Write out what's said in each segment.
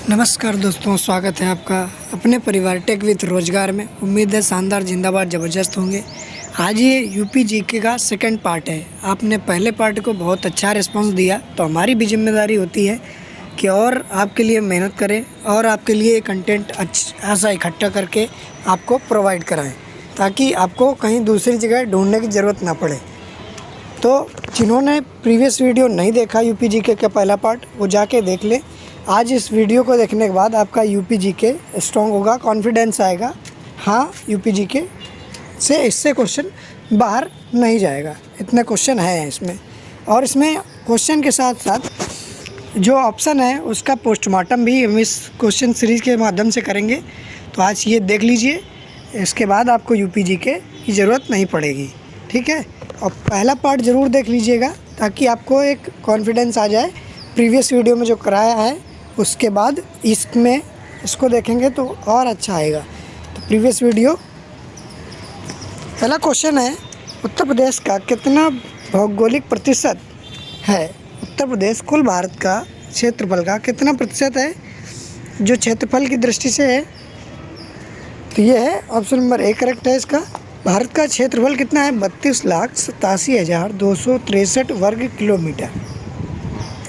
नमस्कार दोस्तों, स्वागत है आपका अपने परिवार टेक विथ रोजगार में। उम्मीद है शानदार, जिंदाबाद, ज़बरदस्त होंगे। आज ये यूपी जीके का सेकंड पार्ट है। आपने पहले पार्ट को बहुत अच्छा रिस्पांस दिया, तो हमारी भी जिम्मेदारी होती है कि और आपके लिए मेहनत करें और आपके लिए कंटेंट ऐसा इकट्ठा करके आपको प्रोवाइड कराएं, ताकि आपको कहीं दूसरी जगह ढूंढने की ज़रूरत ना पड़े। तो जिन्होंने प्रीवियस वीडियो नहीं देखा यूपी जीके का पहला पार्ट, वो जाके देख ले। आज इस वीडियो को देखने के बाद आपका यूपी जीके स्ट्रॉन्ग होगा, कॉन्फिडेंस आएगा। हाँ, यूपी जीके से इससे क्वेश्चन बाहर नहीं जाएगा, इतने क्वेश्चन हैं इसमें। और इसमें क्वेश्चन के साथ साथ जो ऑप्शन है उसका पोस्टमार्टम भी हम इस क्वेश्चन सीरीज़ के माध्यम से करेंगे। तो आज ये देख लीजिए, इसके बाद आपको यूपी जीके की ज़रूरत नहीं पड़ेगी, ठीक है। और पहला पार्ट ज़रूर देख लीजिएगा, ताकि आपको एक कॉन्फिडेंस आ जाए। प्रीवियस वीडियो में जो कराया है उसके बाद इसको देखेंगे तो और अच्छा आएगा। तो प्रीवियस वीडियो, पहला क्वेश्चन है, उत्तर प्रदेश का कितना भौगोलिक प्रतिशत है? उत्तर प्रदेश कुल भारत का क्षेत्रफल का कितना प्रतिशत है जो क्षेत्रफल की दृष्टि से है? तो ये है ऑप्शन नंबर ए करेक्ट है इसका। भारत का क्षेत्रफल कितना है? 32,87,263 वर्ग किलोमीटर।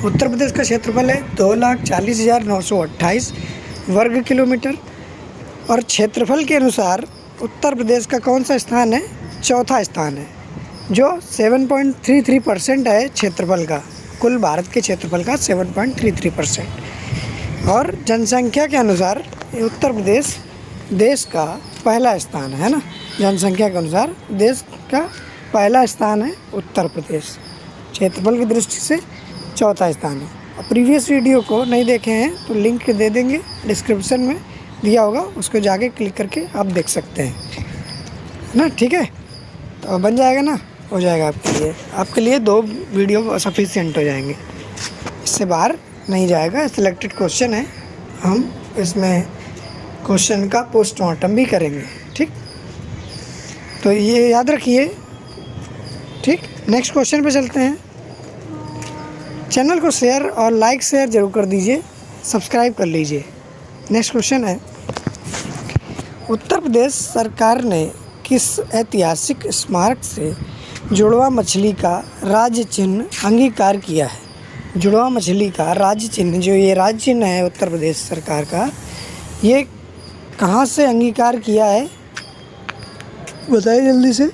उत्तर प्रदेश का क्षेत्रफल है 2,40,928 वर्ग किलोमीटर। और क्षेत्रफल के अनुसार उत्तर प्रदेश का कौन सा स्थान है? चौथा स्थान है, जो 7.33% है क्षेत्रफल का, कुल भारत के क्षेत्रफल का 7.33%। और जनसंख्या के अनुसार उत्तर प्रदेश देश का पहला स्थान है ना। जनसंख्या के अनुसार देश का पहला स्थान है उत्तर प्रदेश, क्षेत्रफल की दृष्टि से चौथा स्थान है। और प्रीवियस वीडियो को नहीं देखे हैं तो लिंक दे देंगे, डिस्क्रिप्शन में दिया होगा, उसको जाके क्लिक करके आप देख सकते हैं ना, ठीक है। तो बन जाएगा ना, हो जाएगा आपके लिए 2 वीडियो सफिशिएंट हो जाएंगे, इससे बाहर नहीं जाएगा। सिलेक्टेड क्वेश्चन है, हम इसमें क्वेश्चन का पोस्टमार्टम भी करेंगे, ठीक। तो ये याद रखिए, ठीक। नेक्स्ट क्वेश्चन पे चलते हैं। चैनल को शेयर और लाइक शेयर जरूर कर दीजिए, सब्सक्राइब कर लीजिए। नेक्स्ट क्वेश्चन है, उत्तर प्रदेश सरकार ने किस ऐतिहासिक स्मारक से जुड़वा मछली का राज्य चिन्ह अंगीकार किया है? जुड़वा मछली का राज्य चिन्ह, जो ये राज्य चिन्ह है उत्तर प्रदेश सरकार का, ये कहाँ से अंगीकार किया है? बताइए जल्दी से,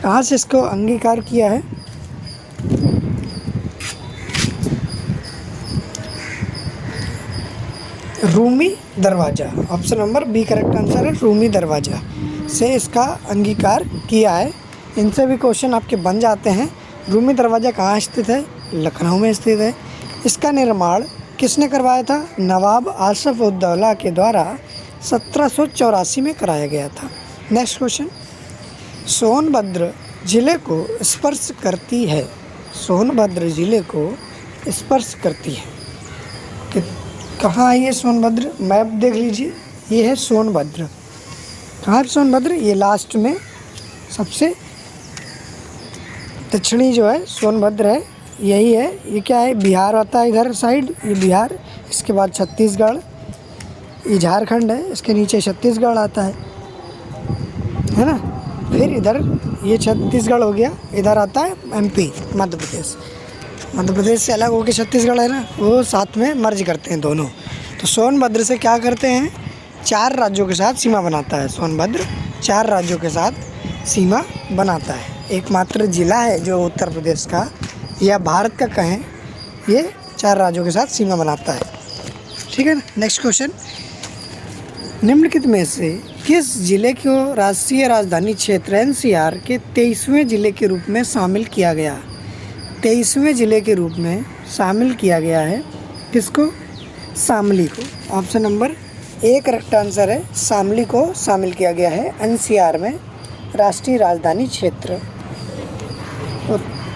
कहाँ से इसको अंगीकार किया है? Rumi Darwaza, option number B correct answer है। रूमी दरवाज़ा से इसका अंगीकार किया है। इनसे भी क्वेश्चन आपके बन जाते हैं। रूमी दरवाज़ा कहाँ स्थित है? लखनऊ में स्थित है। इसका निर्माण किसने करवाया था? नवाब आसफ उद दौला के द्वारा 1784 में कराया गया था। नेक्स्ट क्वेश्चन, सोनभद्र जिले को स्पर्श करती है। सोनभद्र जिले को स्पर्श करती है, कहाँ है ये सोनभद्र? मैप देख लीजिए, ये है सोनभद्र। कहाँ है सोनभद्र? ये लास्ट में सबसे दक्षिणी जो है सोनभद्र है, यही है। ये क्या है? बिहार आता है इधर साइड, ये बिहार, इसके बाद छत्तीसगढ़, ये झारखंड है, इसके नीचे छत्तीसगढ़ आता है ना। फिर इधर ये छत्तीसगढ़ हो गया, इधर आता है एमपी, मध्य प्रदेश। मध्य प्रदेश से अलग होकर छत्तीसगढ़ है ना, वो साथ में मर्ज करते हैं दोनों। तो सोनभद्र से क्या करते हैं? 4 राज्यों के साथ सीमा बनाता है। सोनभद्र 4 राज्यों के साथ सीमा बनाता है। एकमात्र ज़िला है जो उत्तर प्रदेश का या भारत का कहें, ये 4 राज्यों के साथ सीमा बनाता है, ठीक है ना। नेक्स्ट क्वेश्चन, निम्नलिखित में से किस जिले को राष्ट्रीय राजधानी क्षेत्र एनसीआर के 23वें जिले के रूप में शामिल किया गया? 23वें जिले के रूप में शामिल किया गया है किसको? शामली को। Option number A correct answer है। शामली को शामिल किया गया है एनसीआर में, राष्ट्रीय राजधानी क्षेत्र।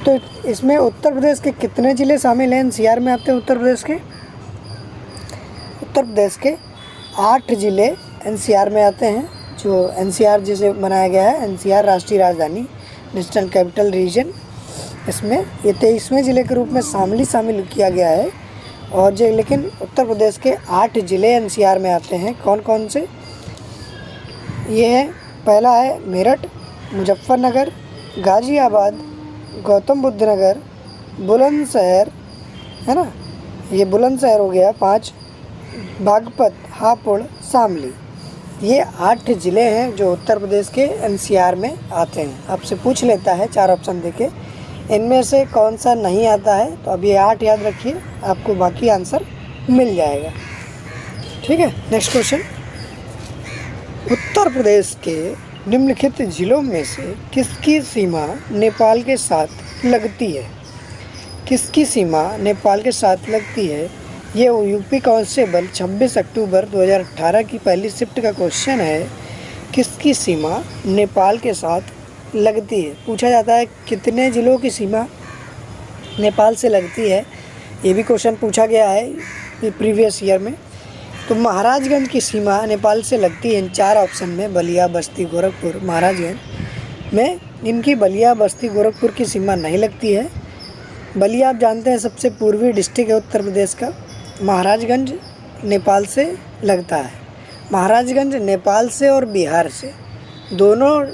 तो इसमें उत्तर प्रदेश के कितने ज़िले शामिल हैं एनसीआर में आते हैं? उत्तर प्रदेश के 8 ज़िले एनसीआर में आते हैं, जो एनसीआर जिसे बनाया गया है, एनसीआर राष्ट्रीय राजधानी, नेशनल कैपिटल रीजन। इसमें ये 23वें ज़िले के रूप में शामिल किया गया है। और जो लेकिन उत्तर प्रदेश के 8 ज़िले एनसीआर में आते हैं। कौन कौन से? ये है, पहला है मेरठ, मुजफ्फरनगर, गाज़ियाबाद, गौतम बुद्ध नगर, बुलंदशहर, है ना, ये बुलंदशहर हो गया 5, बागपत, हापुड़, शामली। ये 8 ज़िले हैं जो उत्तर प्रदेश के एनसीआर में आते हैं। आपसे पूछ लेता है 4 ऑप्शन देके, इनमें से कौन सा नहीं आता है, तो अब ये 8 याद रखिए, आपको बाकी आंसर मिल जाएगा। ठीक है, नेक्स्ट क्वेश्चन। उत्तर प्रदेश के निम्नलिखित ज़िलों में से किसकी सीमा नेपाल के साथ लगती है? किसकी सीमा नेपाल के साथ लगती है? ये यूपी कांस्टेबल 26 अक्टूबर 2018 की पहली शिफ्ट का क्वेश्चन है। किसकी सीमा नेपाल के साथ लगती है? पूछा जाता है कितने ज़िलों की सीमा नेपाल से लगती है, ये भी क्वेश्चन पूछा गया है प्रीवियस ईयर में। तो महाराजगंज की सीमा नेपाल से लगती है इन 4 ऑप्शन में, बलिया, बस्ती, गोरखपुर, महाराजगंज में इनकी बलिया, बस्ती, गोरखपुर की सीमा नहीं लगती है। बलिया आप जानते हैं सबसे पूर्वी डिस्ट्रिक्ट है उत्तर प्रदेश का। महाराजगंज नेपाल से लगता है। महाराजगंज नेपाल से और बिहार से, दोनों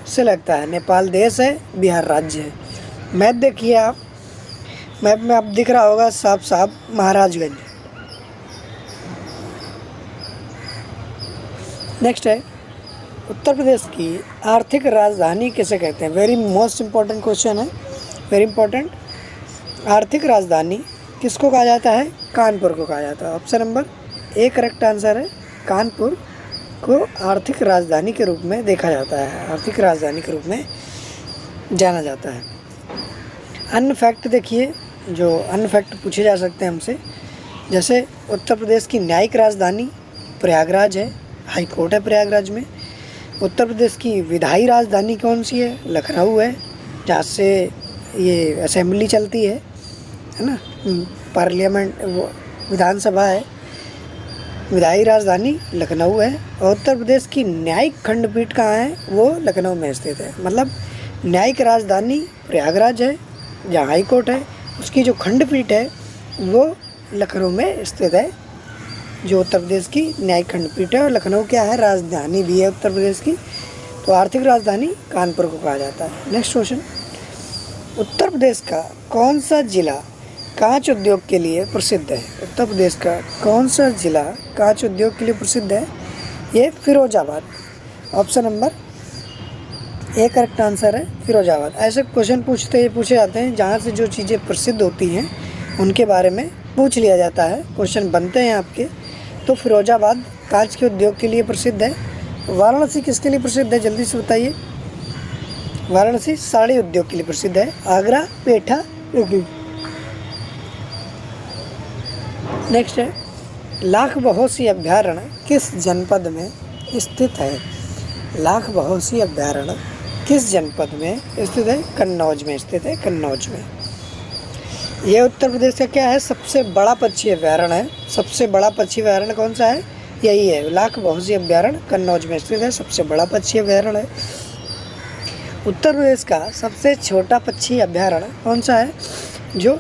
से लगता है। नेपाल देश है, बिहार राज्य है। मैप देखिए आप, मैप में आप दिख रहा होगा साफ साफ महाराजगंज। नेक्स्ट है, उत्तर प्रदेश की आर्थिक राजधानी किसे कहते हैं? वेरी मोस्ट इम्पॉर्टेंट क्वेश्चन है, वेरी इंपॉर्टेंट। आर्थिक राजधानी किसको कहा जाता है? कानपुर को कहा जाता है। Option number A correct answer है। कानपुर को आर्थिक राजधानी के रूप में देखा जाता है, आर्थिक राजधानी के रूप में जाना जाता है। अन्य फैक्ट देखिए, जो अन्य फैक्ट पूछे जा सकते हैं हमसे, जैसे उत्तर प्रदेश की न्यायिक राजधानी प्रयागराज है, हाई कोर्ट है प्रयागराज में। उत्तर प्रदेश की विधायी राजधानी कौन सी है? लखनऊ है, जहाँ से ये असेंबली चलती है ना, पार्लियामेंट, वो विधानसभा है। विधायी राजधानी लखनऊ है। और उत्तर प्रदेश की न्यायिक खंडपीठ कहाँ है? वो लखनऊ में स्थित है। मतलब न्यायिक राजधानी प्रयागराज है जहाँ हाई कोर्ट है, उसकी जो खंडपीठ है वो लखनऊ में स्थित है, जो उत्तर प्रदेश की न्यायिक खंडपीठ है। और लखनऊ क्या है? राजधानी भी है उत्तर प्रदेश की। तो आर्थिक राजधानी कानपुर को कहा जाता है। नेक्स्ट क्वेश्चन, उत्तर प्रदेश का कौन सा जिला कांच उद्योग के लिए प्रसिद्ध है? उत्तर प्रदेश का कौन सा जिला कांच उद्योग के लिए प्रसिद्ध है? ये Firozabad. Option number A correct answer है, फिरोजाबाद। ऐसे क्वेश्चन पूछे जाते हैं जहाँ से जो चीज़ें प्रसिद्ध होती हैं उनके बारे में पूछ लिया जाता है, क्वेश्चन बनते हैं आपके। तो फिरोजाबाद कांच के उद्योग के लिए प्रसिद्ध है। वाराणसी किसके लिए प्रसिद्ध है? जल्दी से बताइए। वाराणसी साड़ी उद्योग के लिए प्रसिद्ध है। आगरा पेठा उद्योग। नेक्स्ट है, लाख बहोसी अभ्यारण्य किस जनपद में स्थित है? लाख बहोसी अभ्यारण्य किस जनपद में स्थित है? कन्नौज में स्थित है, कन्नौज में। यह उत्तर प्रदेश का क्या है? सबसे बड़ा पक्षी अभ्यारण्य है। सबसे बड़ा पक्षी अभ्यारण्य कौन सा है? यही है, लाख बहोसी अभ्यारण्य कन्नौज में स्थित है, सबसे बड़ा पक्षी अभ्यारण्य है। उत्तर प्रदेश का सबसे छोटा पक्षी अभ्यारण्य कौन सा है? जो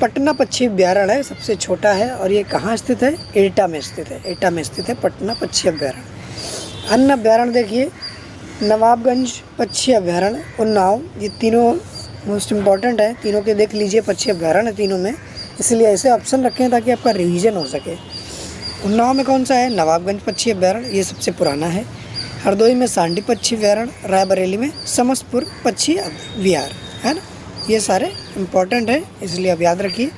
पटना पक्षी अभ्यारण्य है, सबसे छोटा है। और ये कहाँ स्थित है? एटा में स्थित है, एटा में स्थित है पटना पक्षी अभ्यारण्य। अन्य अभ्यारण्य देखिए, नवाबगंज पक्षी अभ्यारण्य, उन्नाव, ये तीनों मोस्ट इम्पॉर्टेंट है। तीनों के देख लीजिए, पक्षी अभ्यारण्य तीनों में, इसलिए ऐसे ऑप्शन रखें ताकि आपका रिवीजन हो सके। उन्नाव में कौन सा है? नवाबगंज पक्षी अभ्यारण्य, ये सबसे पुराना है। हरदोई में सांडी पक्षी अभ्यारण्य, रायबरेली में समस्तपुर पक्षी विहार, है ना। ये सारे इम्पॉर्टेंट है, इसलिए आप याद रखिए।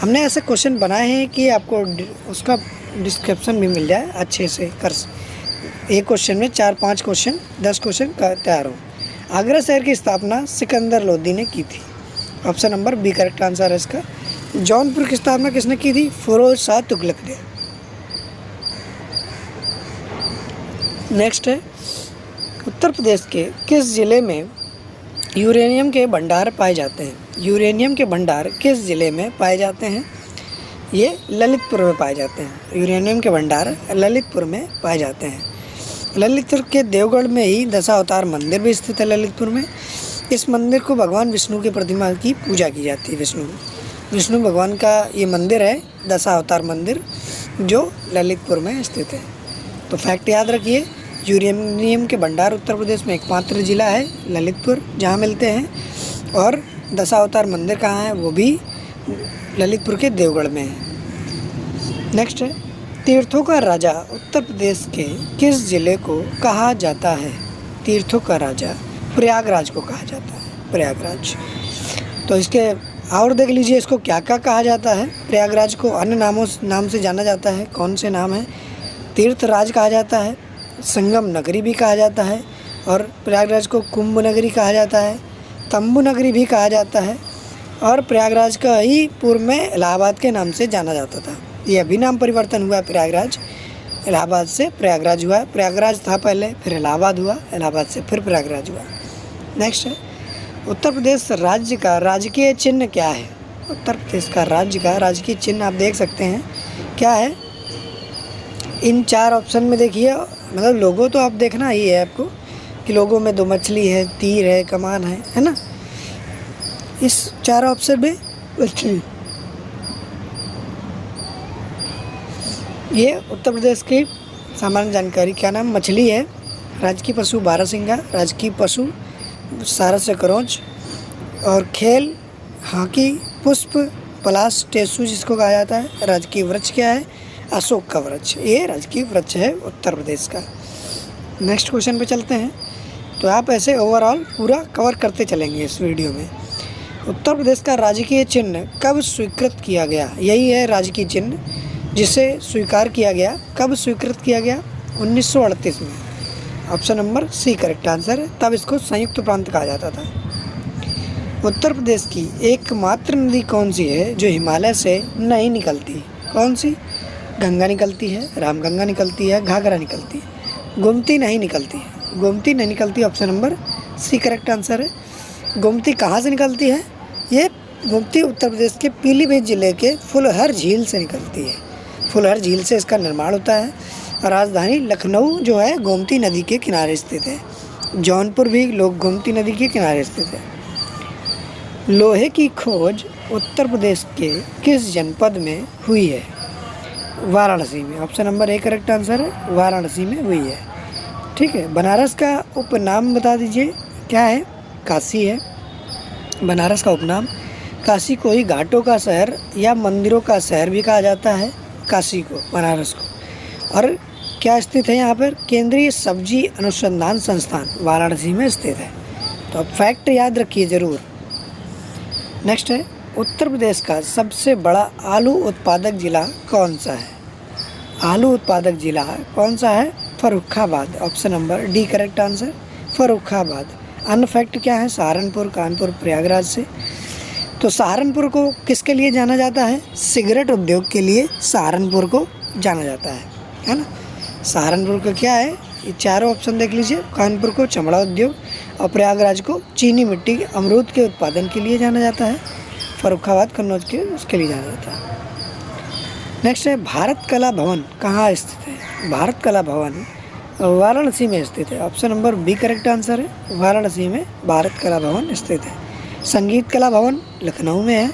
हमने ऐसे क्वेश्चन बनाए हैं कि आपको उसका डिस्क्रिप्शन भी मिल जाए अच्छे से। कर एक क्वेश्चन में 4-5 क्वेश्चन, 10 क्वेश्चन तैयार हो। आगरा शहर की स्थापना सिकंदर लोदी ने की थी। Option number B correct answer है इसका। जौनपुर की स्थापना किसने की थी? फिरोज शाह तुगलक ने। नेक्स्ट है, उत्तर प्रदेश के किस ज़िले में यूरेनियम के भंडार पाए जाते हैं? यूरेनियम के भंडार किस ज़िले में पाए जाते हैं? ये ललितपुर में पाए जाते हैं। यूरेनियम के भंडार ललितपुर में पाए जाते हैं। ललितपुर के देवगढ़ में ही दशावतार मंदिर भी स्थित है। ललितपुर में इस मंदिर को भगवान विष्णु की प्रतिमा की पूजा की जाती है। विष्णु विष्णु भगवान का ये मंदिर है, दशावतार मंदिर, जो ललितपुर में स्थित है। तो फैक्ट याद रखिए, यूरेनियम के भंडार उत्तर प्रदेश में एकमात्र जिला है ललितपुर जहाँ मिलते हैं। और दशावतार मंदिर कहाँ है, वो भी ललितपुर के देवगढ़ में है। नेक्स्ट है, तीर्थों का राजा उत्तर प्रदेश के किस जिले को कहा जाता है? तीर्थों का राजा प्रयागराज को कहा जाता है, प्रयागराज। तो इसके और देख लीजिए, इसको क्या क्या कहा जाता है। प्रयागराज को अन्य नाम से जाना जाता है। कौन से नाम है? तीर्थराज कहा जाता है, संगम नगरी भी कहा जाता है, और प्रयागराज को कुंभ नगरी कहा जाता है, तंबू नगरी भी कहा जाता है, और प्रयागराज का ही पूर्व में इलाहाबाद के नाम से जाना जाता था। ये अभी नाम परिवर्तन हुआ है प्रयागराज, इलाहाबाद से प्रयागराज हुआ। प्रयागराज था पहले, फिर इलाहाबाद हुआ, इलाहाबाद से फिर प्रयागराज हुआ। नेक्स्ट है, उत्तर प्रदेश राज्य का राजकीय चिन्ह क्या है? उत्तर प्रदेश का राज्य का राजकीय चिन्ह आप देख सकते हैं क्या है। इन 4 ऑप्शन में देखिए, मतलब लोगो तो आप देखना ही है आपको कि लोगो में 2 मछली है, तीर है, कमान है ना। इस 4 ऑप्शन में मछली, ये उत्तर प्रदेश की सामान्य जानकारी। क्या नाम? मछली है। राजकीय पशु बारहसिंगा, राजकीय पशु सारस करोंच, और खेल हॉकी, पुष्प पलाश टेसू जिसको कहा जाता है। राजकीय वृक्ष क्या है? अशोक का वृक्ष, ये राजकीय वृक्ष है उत्तर प्रदेश का। नेक्स्ट क्वेश्चन पे चलते हैं। तो आप ऐसे ओवरऑल पूरा कवर करते चलेंगे इस वीडियो में। उत्तर प्रदेश का राजकीय चिन्ह कब स्वीकृत किया गया? यही है राजकीय चिन्ह जिसे स्वीकार किया गया। कब स्वीकृत किया गया? 1938 में। Option number C correct answer है। तब इसको संयुक्त प्रांत कहा जाता था। उत्तर प्रदेश की एकमात्र नदी कौन सी है जो हिमालय से नहीं निकलती? कौन सी? गंगा निकलती है, रामगंगा निकलती है, घाघरा निकलती है, गोमती नहीं निकलती है। गोमती नहीं निकलती, option number C correct answer है। गोमती कहाँ से निकलती है? ये गोमती उत्तर प्रदेश के पीलीभीत जिले के फुलहर झील से निकलती है। फुलहर झील से इसका निर्माण होता है। राजधानी लखनऊ जो है गोमती नदी के किनारे स्थित है। जौनपुर भी गोमती नदी के किनारे स्थित है। लोहे की खोज उत्तर प्रदेश के किस जनपद में हुई है? वाराणसी में। Option number A correct answer है, वाराणसी में हुई है। ठीक है। बनारस का उपनाम बता दीजिए क्या है? काशी है बनारस का उपनाम। काशी को ही घाटों का शहर या मंदिरों का शहर भी कहा जाता है, काशी को, बनारस को। और क्या स्थित है यहाँ पर? केंद्रीय सब्जी अनुसंधान संस्थान वाराणसी में स्थित है। तो अब फैक्ट याद रखिए ज़रूर। नेक्स्ट है, उत्तर प्रदेश का सबसे बड़ा आलू उत्पादक जिला कौन सा है? आलू उत्पादक जिला कौन सा है? Farrukhabad. Option number D correct answer, Farrukhabad. अन्य फैक्ट क्या है? सहारनपुर, कानपुर, प्रयागराज से। तो सहारनपुर को किसके लिए जाना जाता है? सिगरेट उद्योग के लिए सहारनपुर को जाना जाता है ना। सहारनपुर का क्या है? ये चारों ऑप्शन देख लीजिए। कानपुर को चमड़ा उद्योग, और प्रयागराज को चीनी मिट्टी के अमरूद के उत्पादन के लिए जाना जाता है। फर्रुखाबाद कन्नौज के उसके लिए जाना जाता है। नेक्स्ट है, भारत कला भवन कहाँ स्थित है? भारत कला भवन वाराणसी में स्थित है। Option number B correct answer है, वाराणसी में भारत कला भवन स्थित है। संगीत कला भवन लखनऊ में है,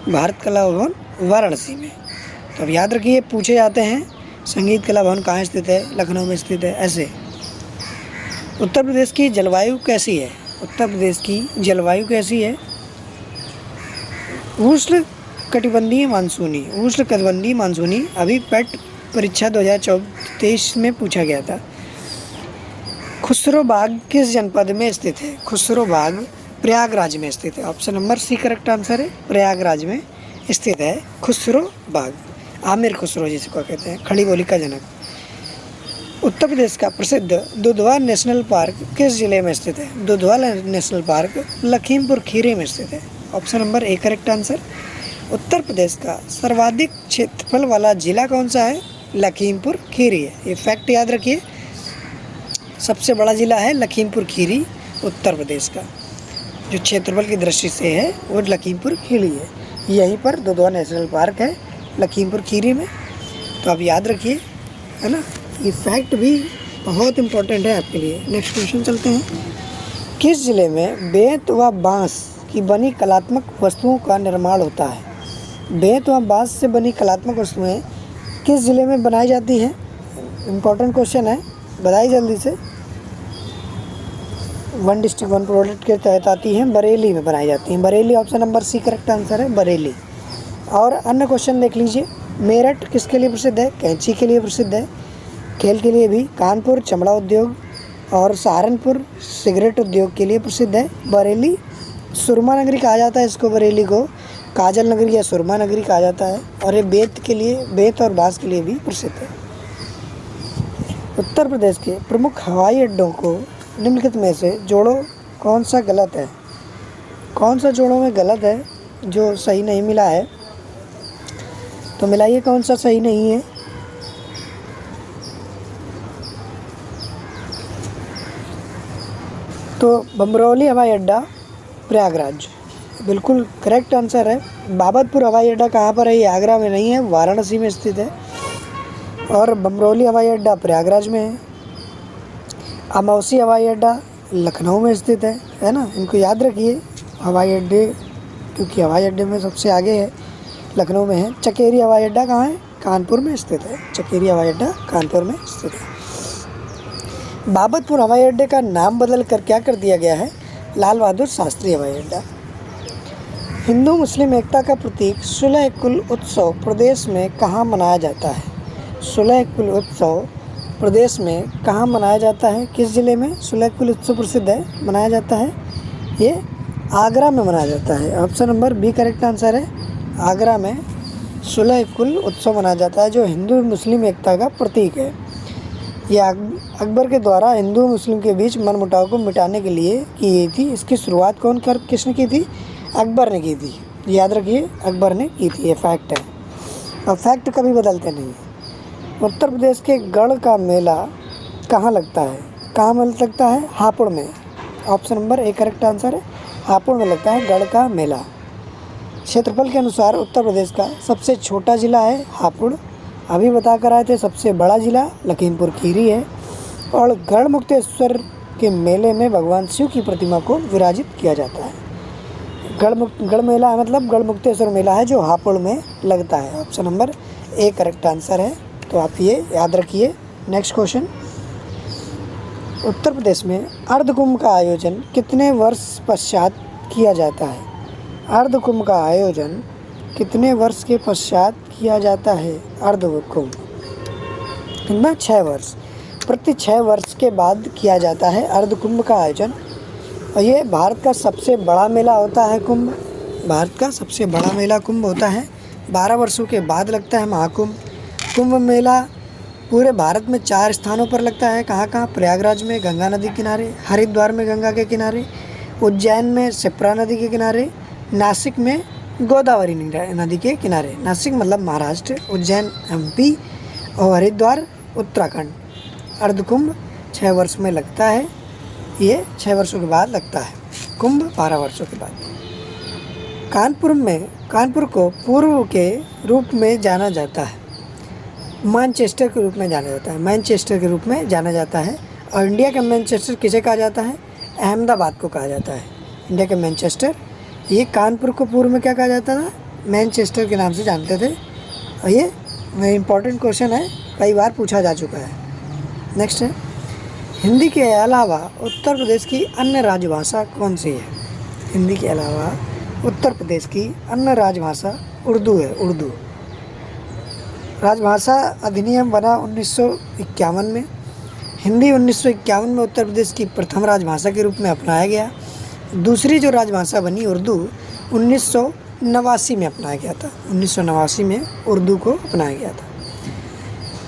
भारत कला भवन वाराणसी में। तो अब याद रखिए, पूछे जाते हैं संगीत कला भवन कहाँ स्थित है? लखनऊ में स्थित है, ऐसे। उत्तर प्रदेश की जलवायु कैसी है? उत्तर प्रदेश की जलवायु कैसी है? उष्ण कटिबंधीय मानसूनी। उष्ण कटिबंधीय मानसूनी अभी पेट परीक्षा 2023 में पूछा गया था। खुसरो बाग किस जनपद में स्थित है? खुसरो बाग प्रयागराज में स्थित है। Option number C correct answer है, प्रयागराज में स्थित है खुसरो बाग। आमिर खुसरो जिसको कहते हैं, खड़ी बोली का जनक। उत्तर प्रदेश का प्रसिद्ध दुधवा नेशनल पार्क किस जिले में स्थित है? दुधवा नेशनल पार्क लखीमपुर खीरी में स्थित है। Option number A correct answer. Uttar Pradesh का सर्वाधिक क्षेत्रफल वाला जिला कौन सा है? लखीमपुर खीरी है। ये फैक्ट याद रखिए, सबसे बड़ा जिला है लखीमपुर खीरी उत्तर प्रदेश का। जो क्षेत्रफल की दृष्टि से है वो लखीमपुर खीरी है। यहीं पर दुधवा नेशनल पार्क है लखीमपुर खीरी में। तो आप याद रखिए, है ना। ये फैक्ट भी बहुत इम्पोर्टेंट है आपके लिए। नेक्स्ट क्वेश्चन चलते हैं। किस जिले में बेंत व बांस की बनी कलात्मक वस्तुओं का निर्माण होता है? बेंत व बांस से बनी कलात्मक वस्तुएं किस ज़िले में बनाई जाती हैं? इम्पोर्टेंट क्वेश्चन है, बताइए जल्दी से। 1 डिस्ट्रिक्ट 1 प्रोडक्ट के तहत आती हैं, बरेली में बनाई जाती हैं। Bareilly option number C correct answer है, बरेली। और अन्य क्वेश्चन देख लीजिए। मेरठ किसके लिए प्रसिद्ध है? कैंची के लिए प्रसिद्ध है। खेल के लिए भी। कानपुर चमड़ा उद्योग और सहारनपुर सिगरेट उद्योग के लिए प्रसिद्ध है। बरेली सुरमा नगरी कहा जाता है इसको, बरेली को काजल नगरी या सुरमा नगरी कहा जाता है। और ये बेंत और बांस के लिए भी प्रसिद्ध है। उत्तर प्रदेश के प्रमुख हवाई अड्डों को निम्नलिखित में से जोड़ो, कौन सा गलत है? कौन सा जोड़ों में गलत है जो सही नहीं मिला है? तो मिलाइए कौन सा सही नहीं है। तो बमरौली हवाई अड्डा प्रयागराज बिल्कुल करेक्ट आंसर है। बाबतपुर हवाई अड्डा कहाँ पर है? ये आगरा में नहीं है, वाराणसी में स्थित है। और बमरौली हवाई अड्डा प्रयागराज में है। अमौसी हवाई अड्डा लखनऊ में स्थित है ना, इनको याद रखिए हवाई अड्डे, क्योंकि हवाई अड्डे में सबसे आगे है, लखनऊ में है। चकेरी हवाई अड्डा कहाँ है? कानपुर में स्थित है। चकेरी हवाई अड्डा कानपुर में स्थित है। बाबतपुर हवाई अड्डे का नाम बदल कर क्या कर दिया गया है? लाल बहादुर शास्त्री हवाई अड्डा। हिंदू मुस्लिम एकता का प्रतीक सुलह कुल उत्सव प्रदेश में कहाँ मनाया जाता है? सुलह कुल उत्सव प्रदेश में कहाँ मनाया जाता है? किस ज़िले में सुलह कुल उत्सव प्रसिद्ध है, मनाया जाता है? ये आगरा में मनाया जाता है। Option number B correct answer है। आगरा में सुलह कुल उत्सव मनाया जाता है, जो हिंदू मुस्लिम एकता का प्रतीक है। यह अकबर के द्वारा हिंदू मुस्लिम के बीच मनमुटाव को मिटाने के लिए की गई थी। इसकी शुरुआत किसने की थी? अकबर ने की थी। याद रखिए, अकबर ने की थी, ये फैक्ट है और फैक्ट कभी बदलते नहीं। उत्तर प्रदेश के गढ़ का मेला कहाँ लगता है? कहाँ में लगता है? हापुड़ में। Option number A correct answer है, हापुड़ में लगता है गढ़ का मेला। क्षेत्रफल के अनुसार उत्तर प्रदेश का सबसे छोटा ज़िला है हापुड़। अभी बता कर आए थे सबसे बड़ा ज़िला लखीमपुर खीरी है। और गढ़मुक्तेश्वर के मेले में भगवान शिव की प्रतिमा को विराजित किया जाता है। गढ़ मेला मतलब गढ़मुक्तेश्वर मेला है जो हापुड़ में लगता है। Option number A correct answer है, तो आप ये याद रखिए। नेक्स्ट क्वेश्चन, उत्तर प्रदेश में अर्धकुंभ का आयोजन कितने वर्ष पश्चात किया जाता है? अर्धकुंभ का आयोजन कितने वर्ष के पश्चात किया जाता है? अर्धकुंभ कितना? 6 वर्ष। प्रति 6 वर्ष के बाद किया जाता है अर्धकुंभ का आयोजन। और ये भारत का सबसे बड़ा मेला होता है कुंभ। भारत का सबसे बड़ा मेला कुंभ होता है। 12 वर्षों के बाद लगता है महाकुंभ। कुंभ मेला पूरे भारत में 4 स्थानों पर लगता है। कहाँ कहाँ? प्रयागराज में गंगा नदी किनारे, हरिद्वार में गंगा के किनारे, उज्जैन में शिप्रा नदी के किनारे, नासिक में गोदावरी नदी के किनारे। नासिक मतलब महाराष्ट्र, उज्जैन MP और हरिद्वार उत्तराखंड। अर्धकुंभ 6 वर्ष में लगता है, ये 6 वर्षों के बाद लगता है। कुंभ 12 वर्षों के बाद। कानपुर को पूर्व के रूप में जाना जाता है, मैनचेस्टर के रूप में जाना जाता है। मैनचेस्टर के रूप में जाना जाता है। और इंडिया का मैनचेस्टर किसे कहा जाता है? अहमदाबाद को कहा जाता है। इंडिया का मैनचेस्टर, ये कानपुर को पूर्व में क्या कहा जाता था? मैनचेस्टर के नाम से जानते थे। और ये इम्पॉर्टेंट क्वेश्चन है, कई बार पूछा जा चुका है। नेक्स्ट है, हिंदी के अलावा उत्तर प्रदेश की अन्य राजभाषा कौन सी है? हिंदी के अलावा उत्तर प्रदेश की अन्य राजभाषा उर्दू है। उर्दू राजभाषा अधिनियम बना 1951 में। हिंदी 1951 में उत्तर प्रदेश की प्रथम राजभाषा के रूप में अपनाया गया। दूसरी जो राजभाषा बनी उर्दू 1989 में अपनाया गया था। 1989 में उर्दू को अपनाया गया था।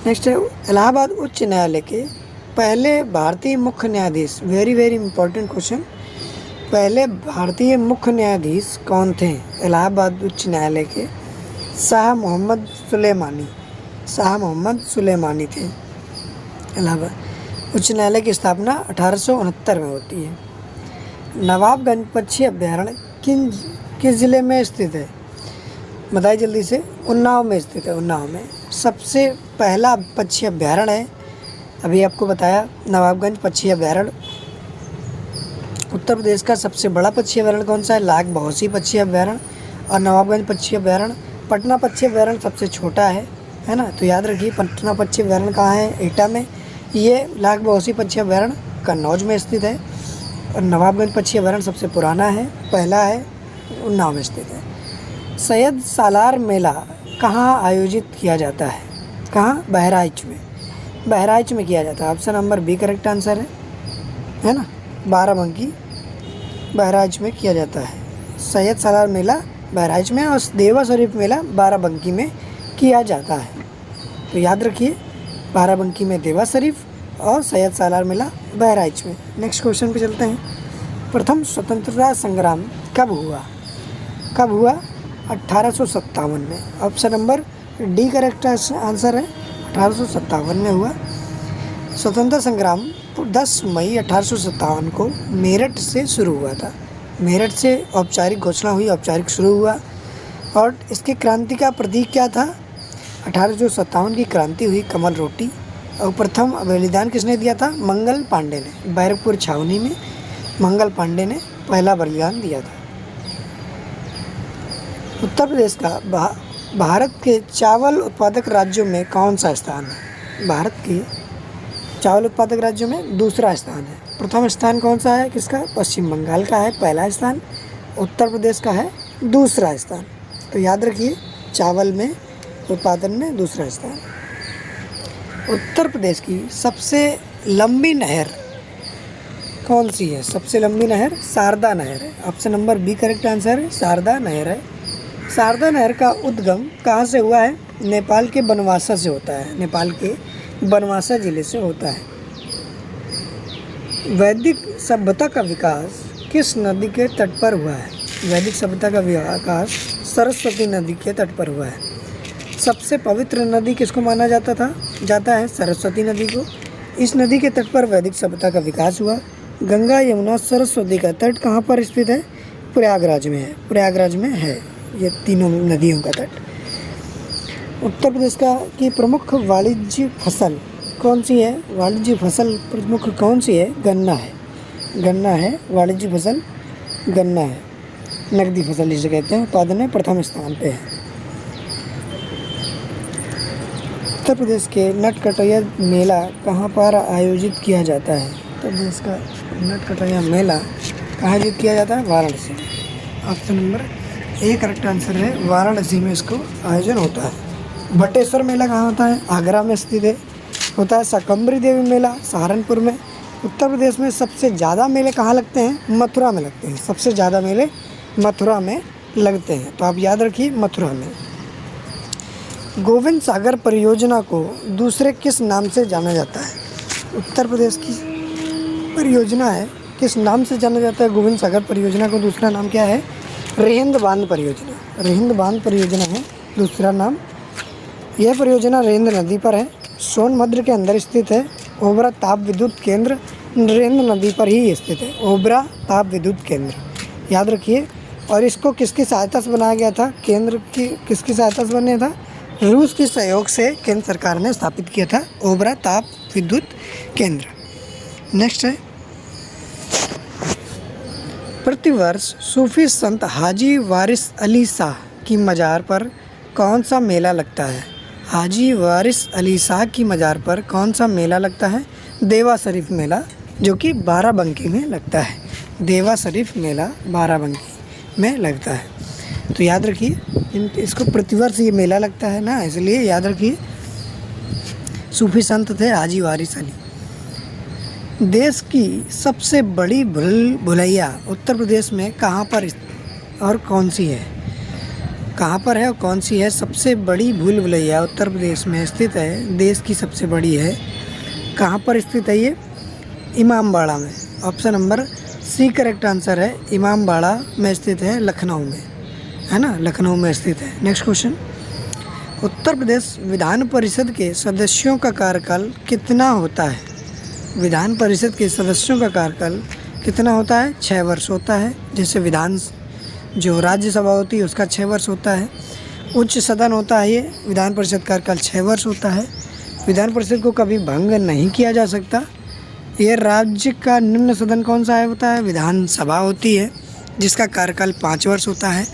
नेक्स्ट है, इलाहाबाद उच्च न्यायालय के पहले भारतीय मुख्य न्यायाधीश। Very very important question. पहले भारतीय मुख्य न्यायाधीश कौन थे इलाहाबाद उच्च न्यायालय के? शाह मोहम्मद सुलेमानी। शाह मोहम्मद सुलेमानी थे। इलाहाबाद उच्च न्यायालय की स्थापना 1869 में होती है। नवाबगंज पक्षी अभ्यारण्य किस ज़िले में स्थित है? बताइए जल्दी से। उन्नाव में स्थित है। उन्नाव में सबसे पहला पक्षी अभ्यारण्य है, अभी आपको बताया, नवाबगंज पक्षी अभ्यारण्य। उत्तर प्रदेश का सबसे बड़ा पक्षी अभ्यारण्य कौन सा है? लाख बहोसी पक्षी अभ्यारण्य। और नवाबगंज पक्षी अभ्यारण्य पटना पश्चिम व्याकरण सबसे छोटा है ना, तो याद रखिए पटना पश्चिम व्याकरण कहाँ है, एटा में। ये लाख बहोसी पश्चिम व्याकरण कन्नौज में स्थित है। और नवाबगंज पश्चिम व्याकरण सबसे पुराना है, पहला है, उन्नाव में स्थित है। सैयद सालार मेला कहाँ आयोजित किया जाता है, कहाँ, बहराइच में। बहराइच में किया जाता है, option number B correct answer है ना। बाराबंकी बहराइच में किया जाता है। सैयद सालार मेला बहराइच में और देवा शरीफ मेला बाराबंकी में किया जाता है। तो याद रखिए बाराबंकी में देवा शरीफ और सैयद सालार मेला बहराइच में। नेक्स्ट क्वेश्चन पे चलते हैं। प्रथम स्वतंत्रता संग्राम कब हुआ, कब हुआ, 1857 में। Option number D correct answer है, 1857 में हुआ। स्वतंत्रता संग्राम 10 मई 1857 को मेरठ से शुरू हुआ था। मेरठ से औपचारिक घोषणा हुई, औपचारिक शुरू हुआ। और इसकी क्रांति का प्रतीक क्या था, 1857 की क्रांति हुई कमल रोटी। और प्रथम बलिदान किसने दिया था, मंगल पांडे ने। बैरकपुर छावनी में मंगल पांडे ने पहला बलिदान दिया था। उत्तर प्रदेश का भारत के चावल उत्पादक राज्यों में कौन सा स्थान है, भारत के चावल उत्पादक राज्यों में दूसरा स्थान है। प्रथम स्थान कौन सा है, किसका, पश्चिम बंगाल का है पहला स्थान, उत्तर प्रदेश का है दूसरा स्थान। तो याद रखिए चावल में उत्पादन में दूसरा स्थान। उत्तर प्रदेश की सबसे लंबी नहर कौन सी है, सबसे लंबी नहर शारदा नहर है। Option number B correct answer है, शारदा नहर है। शारदा नहर का उद्गम कहाँ से हुआ है, नेपाल के बनवासा से होता है, नेपाल के बनवासा जिले से होता है। वैदिक सभ्यता का विकास किस नदी के तट पर हुआ है, वैदिक सभ्यता का विकास सरस्वती नदी के तट पर हुआ है। सबसे पवित्र नदी किसको माना जाता है सरस्वती नदी को। इस नदी के तट पर वैदिक सभ्यता का विकास हुआ। गंगा यमुना सरस्वती का तट कहाँ पर स्थित है, प्रयागराज में है, प्रयागराज में है ये तीनों नदियों का तट। उत्तर प्रदेश की प्रमुख वाणिज्य फसल कौन सी है, वाणिज्य फसल प्रमुख कौन सी है, गन्ना है, गन्ना है वाणिज्य फसल, गन्ना है, नकदी फसल जिसे कहते हैं, उत्पादन में प्रथम स्थान पे है। उत्तर प्रदेश के नटकटैया मेला कहाँ पर आयोजित किया जाता है, उत्तर प्रदेश का नटकटैया मेला कहाँ आयोजित किया जाता है, वाराणसी में। Option number A correct answer है, वाराणसी में इसको आयोजन होता है। बटेश्वर मेला कहाँ होता है, आगरा में स्थित होता है। शाकंभरी देवी मेला सहारनपुर में। उत्तर प्रदेश में सबसे ज़्यादा मेले कहाँ लगते हैं, मथुरा में लगते हैं, सबसे ज़्यादा मेले मथुरा में लगते हैं, तो आप याद रखिए मथुरा में। गोविंद सागर परियोजना को दूसरे किस नाम से जाना जाता है, उत्तर प्रदेश की परियोजना है, किस नाम से जाना जाता है गोविंद सागर परियोजना को, दूसरा नाम क्या है, रेहिंद बांध परियोजना, रेहिंद बांध परियोजना है दूसरा नाम। यह परियोजना रेहिंद नदी पर है, सोनभद्र के अंदर स्थित है। ओबरा ताप विद्युत केंद्र रेहिंद नदी पर ही स्थित है, ओबरा ताप विद्युत केंद्र, याद रखिए। और इसको किसकी सहायता से बनाया गया था, केंद्र की किसकी सहायता से बना था, रूस के सहयोग से केंद्र सरकार ने स्थापित किया था ओबरा ताप विद्युत केंद्र। नेक्स्ट है, प्रतिवर्ष सूफी संत हाजी वारिस अली शाह की मज़ार पर कौन सा मेला लगता है, हाजी वारिस अली शाह की मज़ार पर कौन सा मेला लगता है, देवा शरीफ मेला, जो कि बाराबंकी में लगता है, देवा शरीफ मेला बाराबंकी में लगता है। तो याद रखिए इसको प्रतिवर्ष ये मेला लगता है ना, इसलिए याद रखिए सूफी संत थे हाजी वारिस अली। देश की सबसे बड़ी भुलैया उत्तर प्रदेश में कहाँ पर और कौन सी है, कहाँ पर है और कौन सी है, सबसे बड़ी भूल भुलैया उत्तर प्रदेश में स्थित है, देश की सबसे बड़ी है, कहाँ पर स्थित है ये, इमामबाड़ा में। Option number C correct answer है, इमामबाड़ा में स्थित है, लखनऊ में, है ना, लखनऊ में स्थित है। नेक्स्ट क्वेश्चन, उत्तर प्रदेश विधान परिषद के सदस्यों का कार्यकाल कितना होता है, विधान परिषद के सदस्यों का कार्यकाल कितना होता है, 6 वर्ष होता है। जैसे विधान जो राज्यसभा होती है उसका 6 वर्ष होता है, उच्च सदन होता है ये, विधान परिषद कार्यकाल 6 वर्ष होता है। विधान परिषद को कभी भंग नहीं किया जा सकता। ये राज्य का निम्न सदन कौन सा है होता है, विधानसभा होती है, जिसका कार्यकाल 5 वर्ष होता है।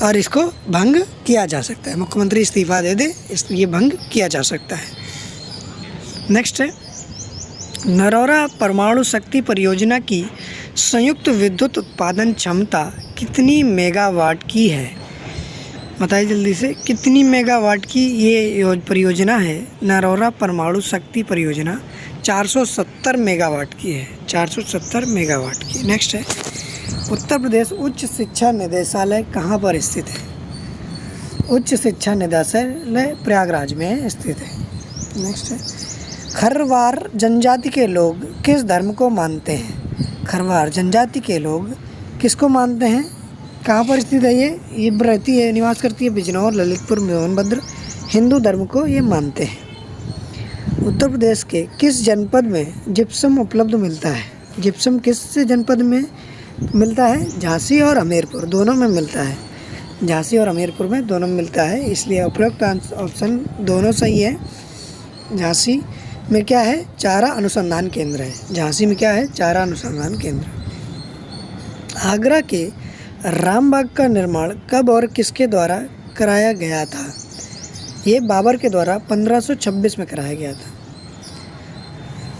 और इसको भंग किया जा सकता है। मुख्यमंत्री इस्तीफा दे दे, ये भंग किया जा सकता है। नेक्स्ट है, नरौरा परमाणु शक्ति परियोजना की संयुक्त विद्युत उत्पादन क्षमता कितनी मेगावाट की है? बताइए जल्दी से, कितनी मेगावाट की ये परियोजना है? नरौरा परमाणु शक्ति परियोजना 470 मेगावाट की है, 470 मेगावाट की। नेक्स्ट है, उत्तर प्रदेश उच्च शिक्षा निदेशालय कहाँ पर स्थित है? उच्च शिक्षा निदेशालय प्रयागराज में स्थित है। नेक्स्ट है, खरवार जनजाति के लोग किस धर्म को मानते हैं? खरवार जनजाति के लोग किसको मानते हैं? कहाँ पर स्थित है ये रहती है, निवास करती है बिजनौर, ललितपुर, सोनभद्र। हिंदू धर्म को ये मानते हैं। उत्तर प्रदेश के किस जनपद में जिप्सम उपलब्ध मिलता है? जिप्सम किस जनपद में मिलता है? झांसी और हमीरपुर, दोनों में मिलता है। झांसी और हमीरपुर में दोनों में मिलता है, इसलिए उपरोक्त ऑप्शन दोनों सही है। झांसी में क्या है? चारा अनुसंधान केंद्र है। झांसी में क्या है? चारा अनुसंधान केंद्र। आगरा के रामबाग का निर्माण कब और किसके द्वारा कराया गया था? ये बाबर के द्वारा 1526 में कराया गया था।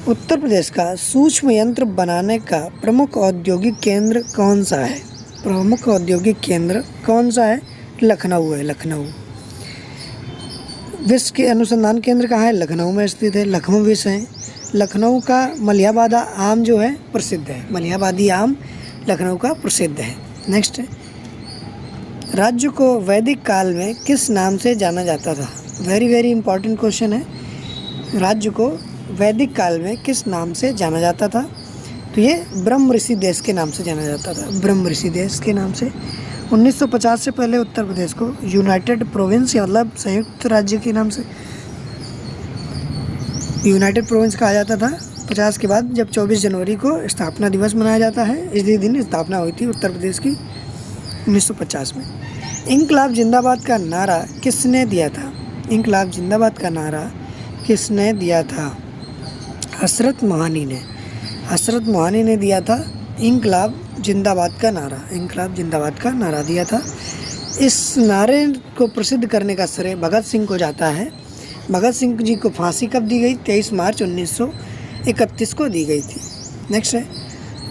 उत्तर प्रदेश का सूक्ष्म यंत्र बनाने का प्रमुख औद्योगिक केंद्र कौन सा है? प्रमुख औद्योगिक केंद्र कौन सा है? लखनऊ है, लखनऊ। विश्व के अनुसंधान केंद्र कहाँ है? लखनऊ में स्थित है, लखनऊ विश्व है। लखनऊ का मलिहाबादी आम जो है प्रसिद्ध है, मलिहाबादी आम लखनऊ का प्रसिद्ध है। नेक्स्ट है, राज्य को वैदिक काल में किस नाम से जाना जाता था? वेरी वेरी इंपॉर्टेंट क्वेश्चन है। राज्य को वैदिक काल में किस नाम से जाना जाता था? तो ये ब्रह्म ऋषि देश के नाम से जाना जाता था, ब्रह्म ऋषि देश के नाम से। 1950 से पहले उत्तर प्रदेश को यूनाइटेड प्रोविंस या मतलब संयुक्त राज्य के नाम से यूनाइटेड प्रोविंस कहा जाता था। 50 के बाद जब 24 जनवरी को स्थापना दिवस मनाया जाता है, इसी दिन स्थापना हुई थी उत्तर प्रदेश की 1950 में। इंकलाब जिंदाबाद का नारा किसने दिया था? इंकलाब जिंदाबाद का नारा किसने दिया था? हसरत मोहानी ने। हसरत मोहानी ने दिया था इंकलाब जिंदाबाद का नारा, इंकलाब जिंदाबाद का नारा दिया था। इस नारे को प्रसिद्ध करने का श्रेय भगत सिंह को जाता है। भगत सिंह जी को फांसी कब दी गई? 23 मार्च 1931 को दी गई थी। नेक्स्ट है,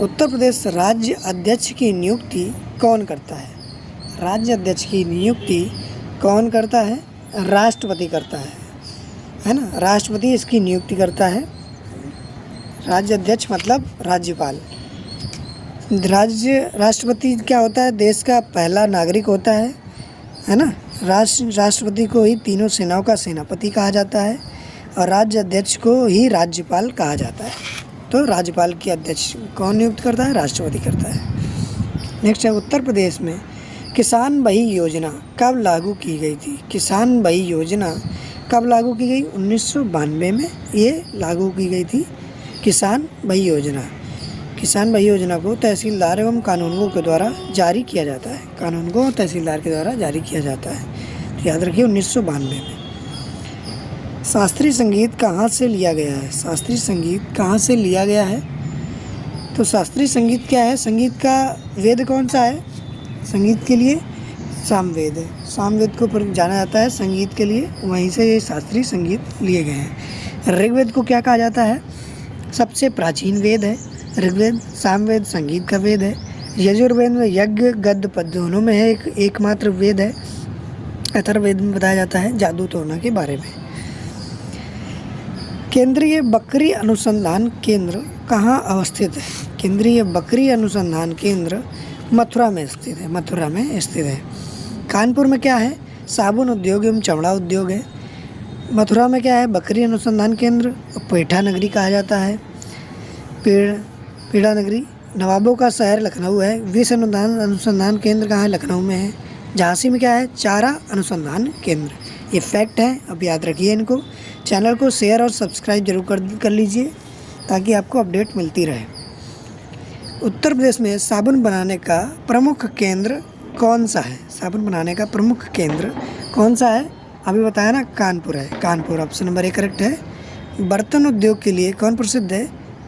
उत्तर प्रदेश राज्य अध्यक्ष की नियुक्ति कौन करता है? राज्य अध्यक्ष की नियुक्ति कौन करता है? राष्ट्रपति करता है ना, राष्ट्रपति इसकी नियुक्ति करता है। राज्य अध्यक्ष मतलब राज्यपाल। राष्ट्रपति क्या होता है? देश का पहला नागरिक होता है ना। राष्ट्रपति को ही तीनों सेनाओं का सेनापति कहा जाता है और राज्य अध्यक्ष को ही राज्यपाल कहा जाता है। तो राज्यपाल की अध्यक्ष कौन नियुक्त करता है? राष्ट्रपति करता है। नेक्स्ट है, उत्तर प्रदेश में किसान बही योजना कब लागू की गई थी? किसान बही योजना कब लागू की गई? 1992 में ये लागू की गई थी किसान बही योजना। किसान बही योजना को तहसीलदार एवं कानूनगो के द्वारा जारी किया जाता है, कानूनगो और तहसीलदार के द्वारा जारी किया जाता है। तो याद रखिए 1992 में। शास्त्रीय संगीत कहाँ से लिया गया है? शास्त्रीय संगीत कहाँ से लिया गया है? तो शास्त्रीय संगीत क्या है? संगीत का वेद कौन सा है? संगीत के लिए सामवेद है। सामवेद को जाना जाता है संगीत के लिए, वहीं से ये शास्त्रीय संगीत लिए गए हैं। ऋग्वेद को क्या कहा जाता है? सबसे प्राचीन वेद है ऋग्वेद। सामवेद संगीत का वेद है। यजुर्वेद में यज्ञ गद्य पद्य दोनों में है, एकमात्र वेद है। अथर्ववेद में बताया जाता है जादू टोना के बारे में। केंद्रीय बकरी अनुसंधान केंद्र कहाँ अवस्थित है? केंद्रीय बकरी अनुसंधान केंद्र मथुरा में स्थित है, मथुरा में स्थित है। कानपुर में क्या है? साबुन उद्योग एवं चमड़ा उद्योग है। मथुरा में क्या है? बकरी अनुसंधान केंद्र। पेठा नगरी कहा जाता है, पेड़ा नगरी। नवाबों का शहर लखनऊ है। विश्व अनुसंधान केंद्र कहाँ है? लखनऊ में है। झांसी में क्या है? चारा अनुसंधान केंद्र। ये फैक्ट है, अब याद रखिए इनको। चैनल को शेयर और सब्सक्राइब जरूर कर लीजिए ताकि आपको अपडेट मिलती रहे। उत्तर प्रदेश में साबुन बनाने का प्रमुख केंद्र कौन सा है? साबुन बनाने का प्रमुख केंद्र कौन सा है? अभी बताया ना, कानपुर है। कानपुर ऑप्शन नंबर 1 करेक्ट है। बर्तन उद्योग के लिए कौन प्रसिद्ध है?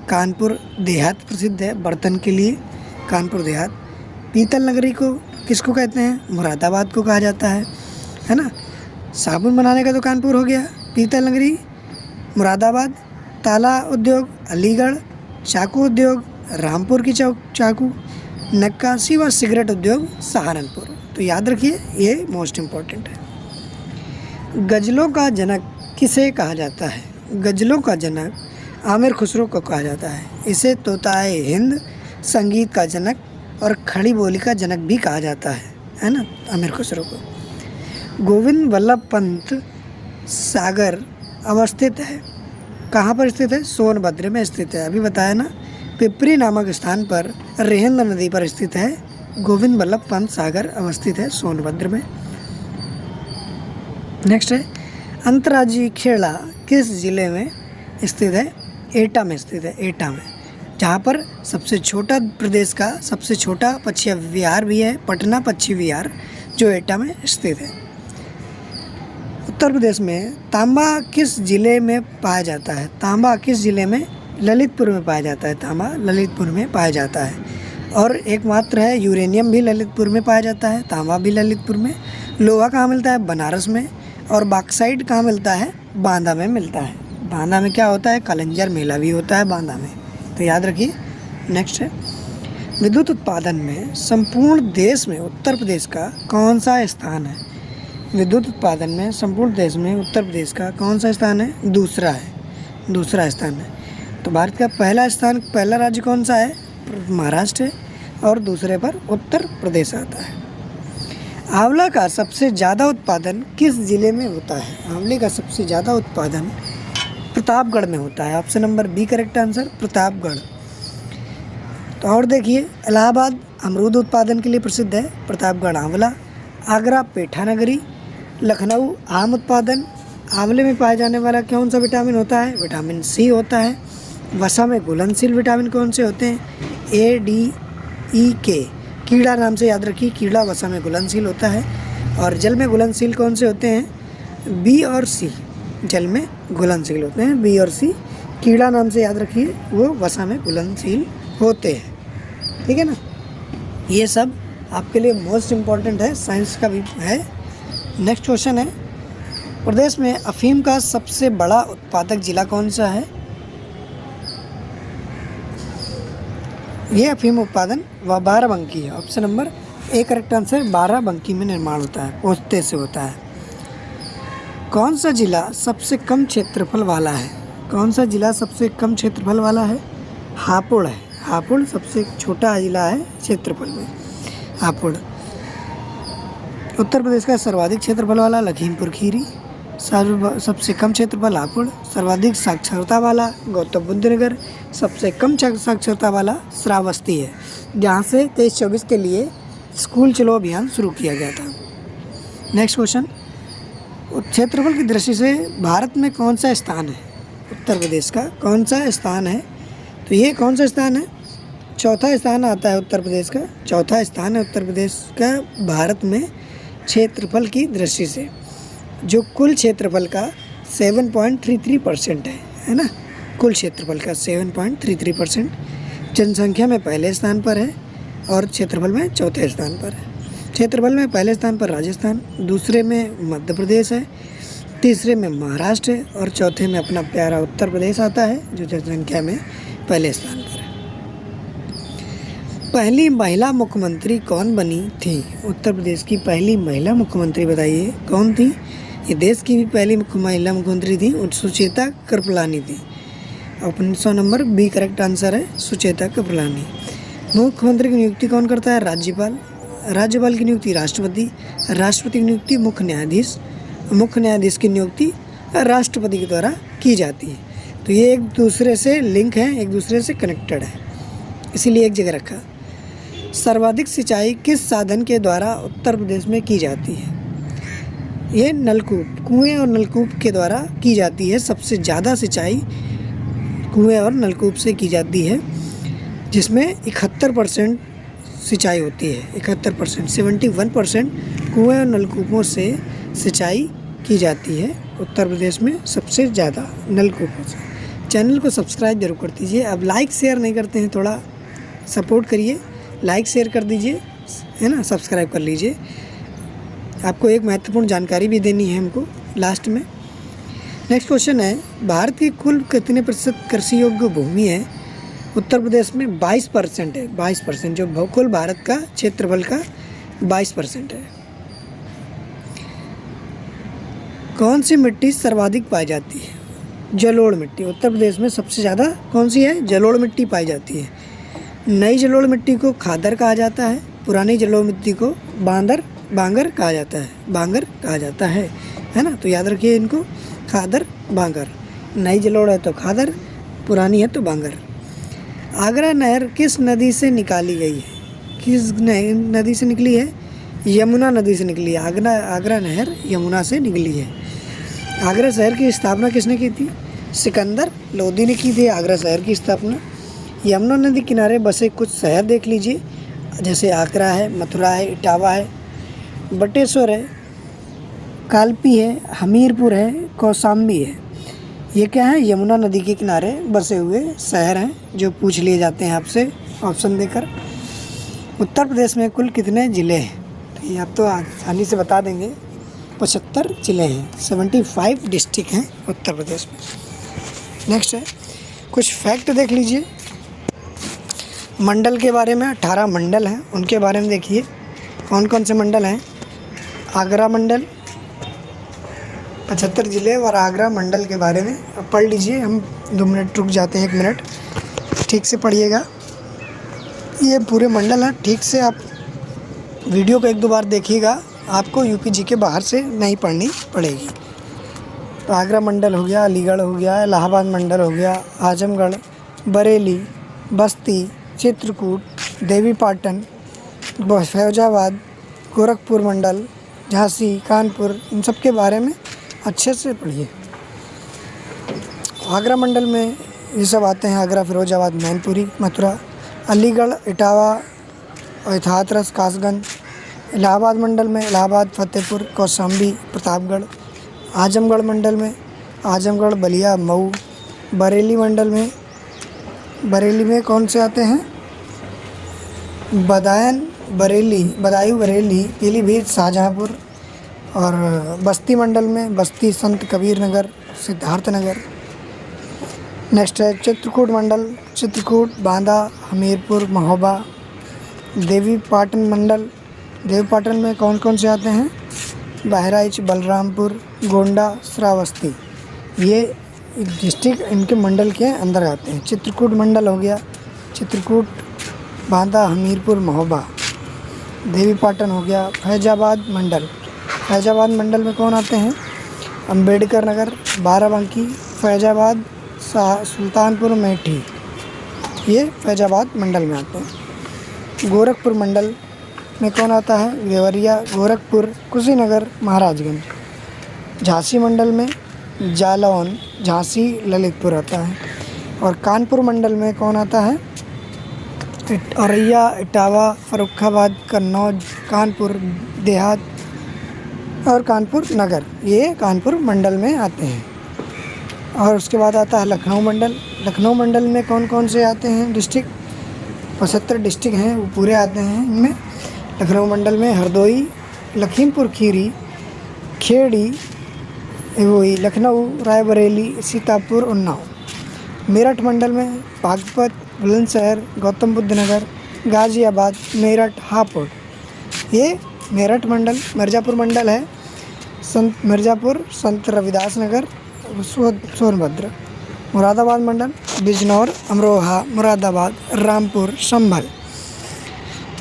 कानपुर देहात प्रसिद्ध है बर्तन के लिए, कानपुर देहात। पीतल नगरी को किसको कहते हैं? मुरादाबाद को कहा जाता है ना। साबुन बनाने का तो कानपुर हो गया, पीतल नगरी मुरादाबाद, ताला उद्योग अलीगढ़, चाकू उद्योग रामपुर की चाकू, नक्काशी व सिगरेट उद्योग सहारनपुर। तो याद रखिए, ये मोस्ट इम्पोर्टेंट है। गज़लों का जनक किसे कहा जाता है? गज़लों का जनक आमिर खुसरो को कहा जाता है। इसे तोताए हिंद, संगीत का जनक और खड़ी बोली का जनक भी कहा जाता है ना, आमिर खुसरो को। गोविंद वल्लभ पंत सागर अवस्थित है, कहाँ पर स्थित है? सोनभद्र में स्थित है। अभी बताया ना, पिपरी नामक स्थान पर रेहंद नदी पर स्थित है गोविंद वल्लभ पंत सागर, अवस्थित है सोनभद्र में। नेक्स्ट है, अंतर्राज्यीय खेड़ा किस जिले में स्थित है? एटा में स्थित है, एटा में, जहाँ पर सबसे छोटा प्रदेश का सबसे छोटा पक्षी विहार भी है, पटना पक्षी विहार, जो एटा में स्थित है। उत्तर प्रदेश में तांबा किस जिले में पाया जाता है? तांबा किस जिले में? ललितपुर में पाया जाता है। तांबा ललितपुर में पाया जाता है। और एकमात्र है, यूरेनियम भी ललितपुर में पाया जाता है, तांबा भी ललितपुर में। लोहा कहाँ मिलता है? बनारस में। और बॉक्साइट कहाँ मिलता है? बांदा में मिलता है। बांदा में क्या होता है? कलंजर मेला भी होता है बांदा में, तो याद रखिए। नेक्स्ट है, विद्युत उत्पादन में संपूर्ण देश में उत्तर प्रदेश का कौन सा स्थान है? विद्युत उत्पादन में संपूर्ण देश में उत्तर प्रदेश का कौन सा स्थान है? दूसरा है, दूसरा स्थान है। तो भारत का पहला स्थान, पहला राज्य कौन सा है? महाराष्ट्र है, और दूसरे पर उत्तर प्रदेश आता है। आंवला का सबसे ज़्यादा उत्पादन किस जिले में होता है? आंवले का सबसे ज़्यादा उत्पादन प्रतापगढ़ में होता है। Option number B correct answer, Pratapgarh. तो और देखिए, इलाहाबाद अमरूद उत्पादन के लिए प्रसिद्ध है, प्रतापगढ़ आंवला। आगरा पेठा नगरी। लखनऊ आम उत्पादन। आंवले में पाया जाने वाला कौन सा विटामिन होता है? विटामिन सी होता है। वसा में घुलनशील विटामिन कौन से होते हैं? ए, डी, ई, के। कीड़ा नाम से याद रखिए, कीड़ा वसा में घुलनशील होता है। और जल में घुलनशील कौन से होते हैं? बी और सी, जल में घुलनशील होते हैं बी और सी। कीड़ा नाम से याद रखिए, वो वसा में घुलनशील होते हैं। ठीक है ना। ये सब आपके लिए मोस्ट इम्पॉर्टेंट है, साइंस का भी है। नेक्स्ट क्वेश्चन है, प्रदेश में अफीम का सबसे बड़ा उत्पादक जिला कौन सा है? ये अफीम उत्पादन बाराबंकी है। Option number A correct answer, Barabanki में निर्माण होता है, पोस्ते से होता है। कौन सा जिला सबसे कम क्षेत्रफल वाला है? कौन सा जिला सबसे कम क्षेत्रफल वाला है? हापुड़ है। हापुड़ सबसे छोटा जिला है क्षेत्रफल में, हापुड़। उत्तर प्रदेश का सर्वाधिक क्षेत्रफल वाला लखीमपुर खीरी, सबसे कम क्षेत्रफल हापुड़। सर्वाधिक साक्षरता वाला गौतम बुद्ध नगर, सबसे कम साक्षरता वाला श्रावस्ती है, जहाँ से 23-24 के लिए स्कूल चलो अभियान शुरू किया गया था। नेक्स्ट क्वेश्चन, क्षेत्रफल की दृष्टि से भारत में कौन सा स्थान है? उत्तर प्रदेश का कौन सा स्थान है? तो ये कौन सा स्थान है? चौथा स्थान आता है उत्तर प्रदेश का, चौथा स्थान है उत्तर प्रदेश का भारत में क्षेत्रफल की दृष्टि से, जो कुल क्षेत्रफल का 7.33% है ना। कुल क्षेत्रफल का 7.33%। जनसंख्या में पहले स्थान पर है और क्षेत्रफल में चौथे स्थान पर है। क्षेत्रफल में पहले स्थान पर राजस्थान, दूसरे में मध्य प्रदेश है, तीसरे में महाराष्ट्र है और चौथे में अपना प्यारा उत्तर प्रदेश आता है, जो जनसंख्या में पहले स्थान पर है। पहली महिला मुख्यमंत्री कौन बनी थी? उत्तर प्रदेश की पहली महिला मुख्यमंत्री बताइए कौन थी? ये देश की भी पहली महिला मुख्यमंत्री थी, सुचेता कृपलानी थी। Option number B correct answer है, सुचेता कृपलानी। मुख्यमंत्री की नियुक्ति कौन करता है? राज्यपाल। राज्यपाल की नियुक्ति राष्ट्रपति, राष्ट्रपति की नियुक्ति मुख्य न्यायाधीश, मुख्य न्यायाधीश की नियुक्ति राष्ट्रपति के द्वारा की जाती है। तो ये एक दूसरे से लिंक है, एक दूसरे से कनेक्टेड है, इसीलिए एक जगह रखा। सर्वाधिक सिंचाई किस साधन के द्वारा उत्तर प्रदेश में की जाती है? ये नलकूप, कुएं और नलकूप के द्वारा की जाती है। सबसे ज़्यादा सिंचाई कुएं और नलकूप से की जाती है, जिसमें 71% सिंचाई होती है। 71%, 71% कुएं और नलकूपों से सिंचाई की जाती है उत्तर प्रदेश में, सबसे ज़्यादा नलकूपों से। चैनल को सब्सक्राइब जरूर कर दीजिए। अब लाइक शेयर नहीं करते हैं, थोड़ा सपोर्ट करिए, लाइक शेयर कर दीजिए है ना, सब्सक्राइब कर लीजिए। आपको एक महत्वपूर्ण जानकारी भी देनी है हमको लास्ट में। नेक्स्ट क्वेश्चन है, भारत की कुल कितने प्रतिशत कृषि योग्य भूमि है? उत्तर प्रदेश में 22% है। 22% जो कुल भारत का क्षेत्रफल का 22% है। कौन सी मिट्टी सर्वाधिक पाई जाती है? जलोढ़ मिट्टी। उत्तर प्रदेश में सबसे ज़्यादा कौन सी है? जलोढ़ मिट्टी पाई जाती है। नई जलोढ़ मिट्टी को खादर कहा जाता है। पुरानी जलोढ़ मिट्टी को बांगर कहा जाता है। बांगर कहा जाता है ना, तो याद रखिए इनको, खादर बांगर। नई जलोढ़ है तो खादर, पुरानी है तो बांगर। आगरा नहर किस नदी से निकाली गई है? किस नदी से निकली है? यमुना नदी से निकली है। आगरा नहर यमुना से निकली है। आगरा शहर की स्थापना किसने की थी? सिकंदर लोदी ने की थी आगरा शहर की स्थापना। यमुना नदी किनारे बसे कुछ शहर देख लीजिए, जैसे आगरा है, मथुरा है, इटावा है, बटेश्वर है, कालपी है, हमीरपुर है, कौशाम्बी है। ये क्या है? यमुना नदी के किनारे बसे हुए शहर हैं जो पूछ लिए जाते हैं आपसे ऑप्शन देकर। उत्तर प्रदेश में कुल कितने ज़िले हैं? तो ये आप तो आसानी से बता देंगे, 75 ज़िले हैं, 75 डिस्ट्रिक्ट हैं उत्तर प्रदेश में। नेक्स्ट है, कुछ फैक्ट देख लीजिए मंडल के बारे में। 18 मंडल हैं, उनके बारे में देखिए कौन कौन से मंडल हैं। आगरा मंडल, 75 ज़िले और आगरा मंडल के बारे में अब पढ़ लीजिए। हम 2 मिनट रुक जाते हैं, 1 मिनट, ठीक से पढ़िएगा। ये पूरे मंडल हैं, ठीक से आप वीडियो को 1-2 बार देखिएगा, आपको यूपीजी के बाहर से नहीं पढ़नी पड़ेगी। तो आगरा मंडल हो गया, अलीगढ़ हो गया, इलाहाबाद मंडल हो गया, आजमगढ़, बरेली, बस्ती, चित्रकूट, देवीपाटन, फैजाबाद, गोरखपुर मंडल, झांसी, कानपुर, इन सब के बारे में अच्छे से पढ़िए। आगरा मंडल में ये सब आते हैं: आगरा, फिरोजाबाद, मैनपुरी, मथुरा, अलीगढ़, इटावा, हाथरस, कासगंज। इलाहाबाद मंडल में इलाहाबाद, फतेहपुर, कौशाम्बी, प्रतापगढ़। आजमगढ़ मंडल में आजमगढ़, बलिया, मऊ। बरेली मंडल में बरेली में कौन से आते हैं? बदायूं बरेली, पीलीभीत, शाहजहाँपुर। और बस्ती मंडल में बस्ती, संत कबीर नगर, सिद्धार्थ नगर। नेक्स्ट है चित्रकूट मंडल, चित्रकूट, बांदा, हमीरपुर, महोबा। देवीपाटन मंडल, देवीपाटन में कौन कौन से आते हैं? बहराइच, बलरामपुर, गोंडा, श्रावस्ती। ये डिस्ट्रिक्ट इनके मंडल के अंदर आते हैं। चित्रकूट मंडल हो गया, चित्रकूट, बांदा, हमीरपुर, महोबा। देवीपाटन हो गया। फैजाबाद मंडल, फैजाबाद मंडल में कौन आते हैं? अंबेडकर नगर, बाराबंकी, फैजाबाद, सुल्तानपुर, मेठी, ये फैजाबाद मंडल में आते हैं। गोरखपुर मंडल में कौन आता है? देवरिया, गोरखपुर, कुशीनगर, महाराजगंज। झांसी मंडल में जालौन, झांसी, ललितपुर आता है। और कानपुर मंडल में कौन आता है? औरैया, इटावा, फर्रुखाबाद, कन्नौज, कानपुर देहात और कानपुर नगर, ये कानपुर मंडल में आते हैं। और उसके बाद आता है लखनऊ मंडल। लखनऊ मंडल में कौन कौन से आते हैं डिस्ट्रिक्ट? 75 डिस्ट्रिक्ट हैं, वो पूरे आते हैं इनमें। लखनऊ मंडल में हरदोई, लखीमपुर खीरी, खेड़ी, वही लखनऊ, रायबरेली, सीतापुर, उन्नाव। मेरठ मंडल में बागपत, बुलंदशहर, गौतम बुद्ध नगर, गाज़ियाबाद, मेरठ, हापुड़, ये मेरठ मंडल। मिर्ज़ापुर मंडल है मिर्ज़ापुर, संत रविदास नगर, सोनभद्र। मुरादाबाद मंडल बिजनौर, अमरोहा, मुरादाबाद, रामपुर, संभल।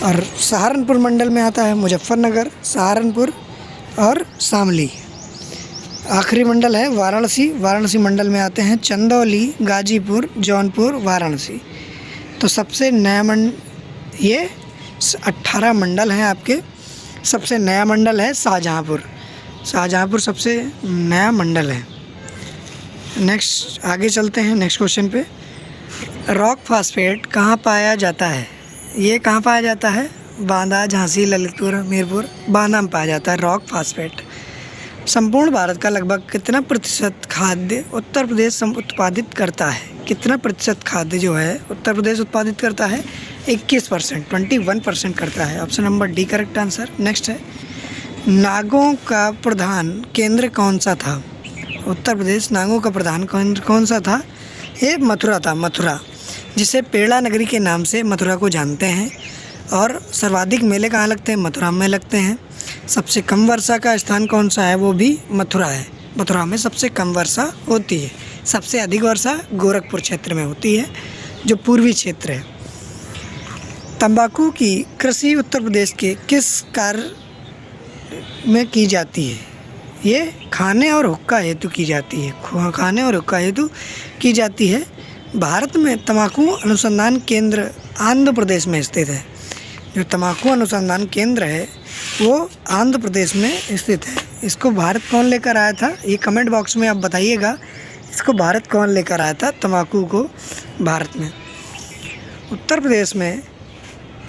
और सहारनपुर मंडल में आता है मुजफ्फरनगर, सहारनपुर और शामली। आखिरी मंडल है वाराणसी। वाराणसी मंडल में आते हैं चंदौली, गाजीपुर, जौनपुर, वाराणसी। तो सबसे नया ये 18 मंडल हैं आपके। सबसे नया मंडल है शाहजहाँपुर। शाहजहाँपुर सबसे नया मंडल है। नेक्स्ट आगे चलते हैं नेक्स्ट क्वेश्चन पे। रॉक फास्फेट कहाँ पाया जाता है? ये कहाँ पाया जाता है? बांदा, झांसी, ललितपुर, हमीरपुर, बांदा में पाया जाता है रॉक फास्फेट। संपूर्ण भारत का लगभग कितना प्रतिशत खाद्य उत्तर प्रदेश उत्पादित करता है? कितना प्रतिशत खाद्य जो है उत्तर प्रदेश उत्पादित करता है? 21%, 21% करता है। Option number D correct answer. Next है, नागों का प्रधान केंद्र कौन सा था? उत्तर प्रदेश नागों का प्रधान केंद्र कौन सा था? ये मथुरा था, मथुरा, जिसे पेड़ा नगरी के नाम से मथुरा को जानते हैं। और सर्वाधिक मेले कहाँ लगते हैं? मथुरा में लगते हैं। सबसे कम वर्षा का स्थान कौन सा है? वो भी मथुरा है। मथुरा में सबसे कम वर्षा होती है। सबसे अधिक वर्षा गोरखपुर क्षेत्र में होती है, जो पूर्वी क्षेत्र है। तंबाकू की कृषि उत्तर प्रदेश के किस कार्य में की जाती है? ये खाने और हुक्का हेतु की जाती है। खाने और हुक्का हेतु की जाती है। भारत में तंबाकू अनुसंधान केंद्र आंध्र प्रदेश में स्थित है। जो तंबाकू अनुसंधान केंद्र है वो आंध्र प्रदेश में स्थित है। इसको भारत कौन लेकर आया था? ये कमेंट बॉक्स में आप बताइएगा, इसको भारत कौन लेकर आया था तंबाकू को भारत में? उत्तर प्रदेश में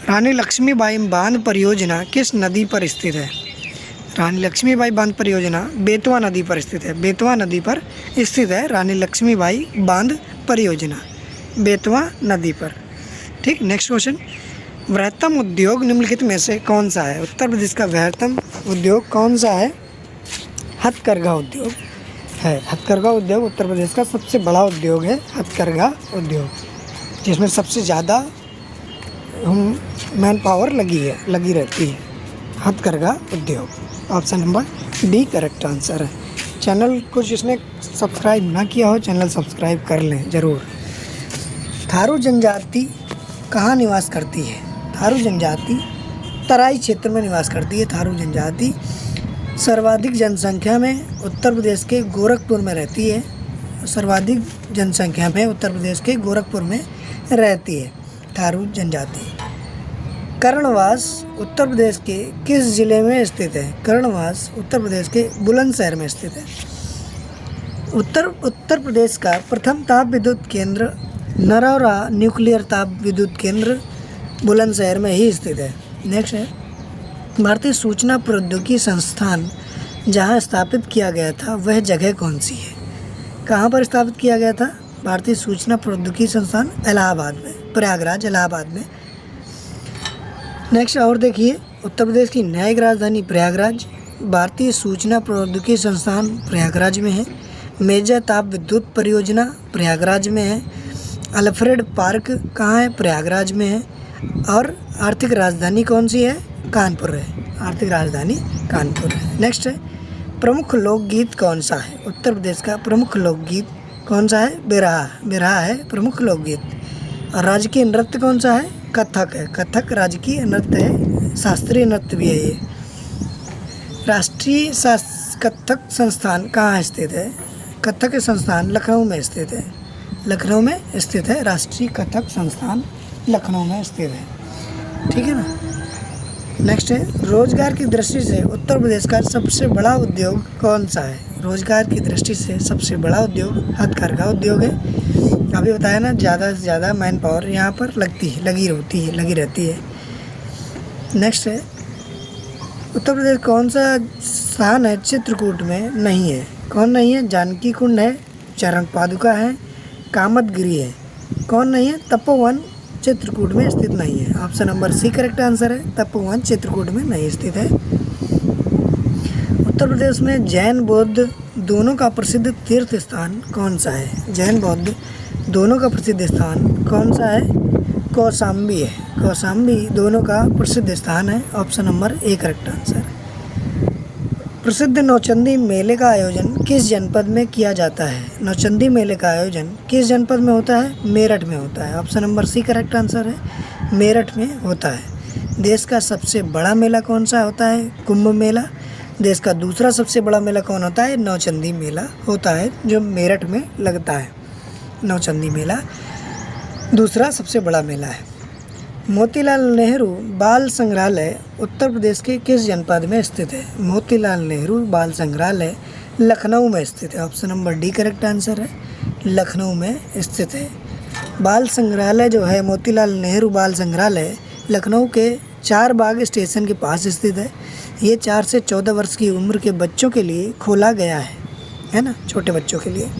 रानी लक्ष्मीबाई बांध परियोजना किस नदी पर स्थित है? रानी लक्ष्मीबाई बांध परियोजना बेतवा नदी पर स्थित है। बेतवा नदी पर स्थित है रानी लक्ष्मीबाई बांध परियोजना, बेतवा नदी पर। ठीक। नेक्स्ट क्वेश्चन, वृहत्तम उद्योग निम्नलिखित में से कौन सा है? उत्तर प्रदेश का वृहत्तम उद्योग कौन सा है? हथकरघा उद्योग है। हथकरघा उद्योग उत्तर प्रदेश का सबसे बड़ा उद्योग है। हथकरघा उद्योग, जिसमें सबसे ज़्यादा मैन पावर लगी रहती है। हथकरघा उद्योग। Option number D correct answer है। चैनल को जिसने सब्सक्राइब ना किया हो, चैनल सब्सक्राइब कर लें ज़रूर। थारू जनजाति कहाँ निवास करती है? थारू जनजाति तराई क्षेत्र में निवास करती है। थारू जनजाति सर्वाधिक जनसंख्या में उत्तर प्रदेश के गोरखपुर में रहती है। सर्वाधिक जनसंख्या में उत्तर प्रदेश के गोरखपुर में रहती है थारू जनजाति। कर्णवास उत्तर प्रदेश के किस जिले में स्थित है? कर्णवास उत्तर प्रदेश के बुलंदशहर में स्थित है। उत्तर प्रदेश का प्रथम ताप विद्युत केंद्र नरौरा न्यूक्लियर ताप विद्युत केंद्र बुलंदशहर में ही स्थित है। नेक्स्ट है, भारतीय सूचना प्रौद्योगिकी संस्थान जहां स्थापित किया गया था वह जगह कौन सी है? कहां पर स्थापित किया गया था? भारतीय सूचना प्रौद्योगिकी संस्थान इलाहाबाद में, प्रयागराज इलाहाबाद में। नेक्स्ट और देखिए, उत्तर प्रदेश की न्यायिक राजधानी प्रयागराज। भारतीय सूचना प्रौद्योगिकी संस्थान प्रयागराज में है। मेजा ताप विद्युत परियोजना प्रयागराज में है। अल्फ्रेड पार्क कहाँ है? प्रयागराज में है। और आर्थिक राजधानी कौन सी है? कानपुर है। आर्थिक राजधानी कानपुर है। नेक्स्ट है, प्रमुख लोकगीत कौन सा है? उत्तर प्रदेश का प्रमुख लोकगीत कौन सा है? बिरहा। बिरहा है प्रमुख लोकगीत। और राजकीय नृत्य कौन सा है? कथक है। कथक राजकीय नृत्य है, शास्त्रीय नृत्य भी है ये। राष्ट्रीय कथक संस्थान कहाँ स्थित है? कथक संस्थान लखनऊ में स्थित है। लखनऊ में स्थित है। राष्ट्रीय कथक संस्थान लखनऊ में स्थित है। ठीक है ना। नेक्स्ट है, रोजगार की दृष्टि से उत्तर प्रदेश का सबसे बड़ा उद्योग कौन सा है? रोजगार की दृष्टि से सबसे बड़ा उद्योग हथकरघा उद्योग है। अभी बताया ना, ज़्यादा से ज़्यादा मैन पावर यहाँ पर लगी रहती है। नेक्स्ट है, उत्तर प्रदेश कौन सा स्थान है चित्रकूट में नहीं है? कौन नहीं है? जानकी कुंड है, चरण पादुका है, कामतगिरी है। कौन नहीं है? तपोवन चित्रकूट में स्थित नहीं है। Option number C correct answer है। तपोवन चित्रकूट में नहीं स्थित है। उत्तर प्रदेश में जैन बौद्ध दोनों का प्रसिद्ध तीर्थ स्थान कौन सा है? जैन बौद्ध दोनों का प्रसिद्ध स्थान कौन सा है? कौशाम्बी है। कौशाम्बी दोनों का प्रसिद्ध स्थान है। Option number A correct answer. प्रसिद्ध नौचंदी मेले का आयोजन किस जनपद में किया जाता है? नौचंदी मेले का आयोजन किस जनपद में होता है? मेरठ में होता है। Option number C correct answer है। मेरठ में होता है। देश का सबसे बड़ा मेला कौन सा होता है? कुंभ मेला। देश का दूसरा सबसे बड़ा मेला कौन होता है? नौचंदी मेला होता है, जो मेरठ में लगता है। नौचंदी मेला दूसरा सबसे बड़ा मेला है। मोतीलाल नेहरू बाल संग्रहालय उत्तर प्रदेश के किस जनपद में स्थित है? मोतीलाल नेहरू बाल संग्रहालय लखनऊ में स्थित है। Option number D correct answer है। लखनऊ में स्थित है। बाल संग्रहालय जो है, मोतीलाल नेहरू बाल संग्रहालय लखनऊ के चार बाग स्टेशन के पास स्थित है। ये 4 से 14 वर्ष की उम्र के बच्चों के लिए खोला गया है ना, छोटे बच्चों के लिए।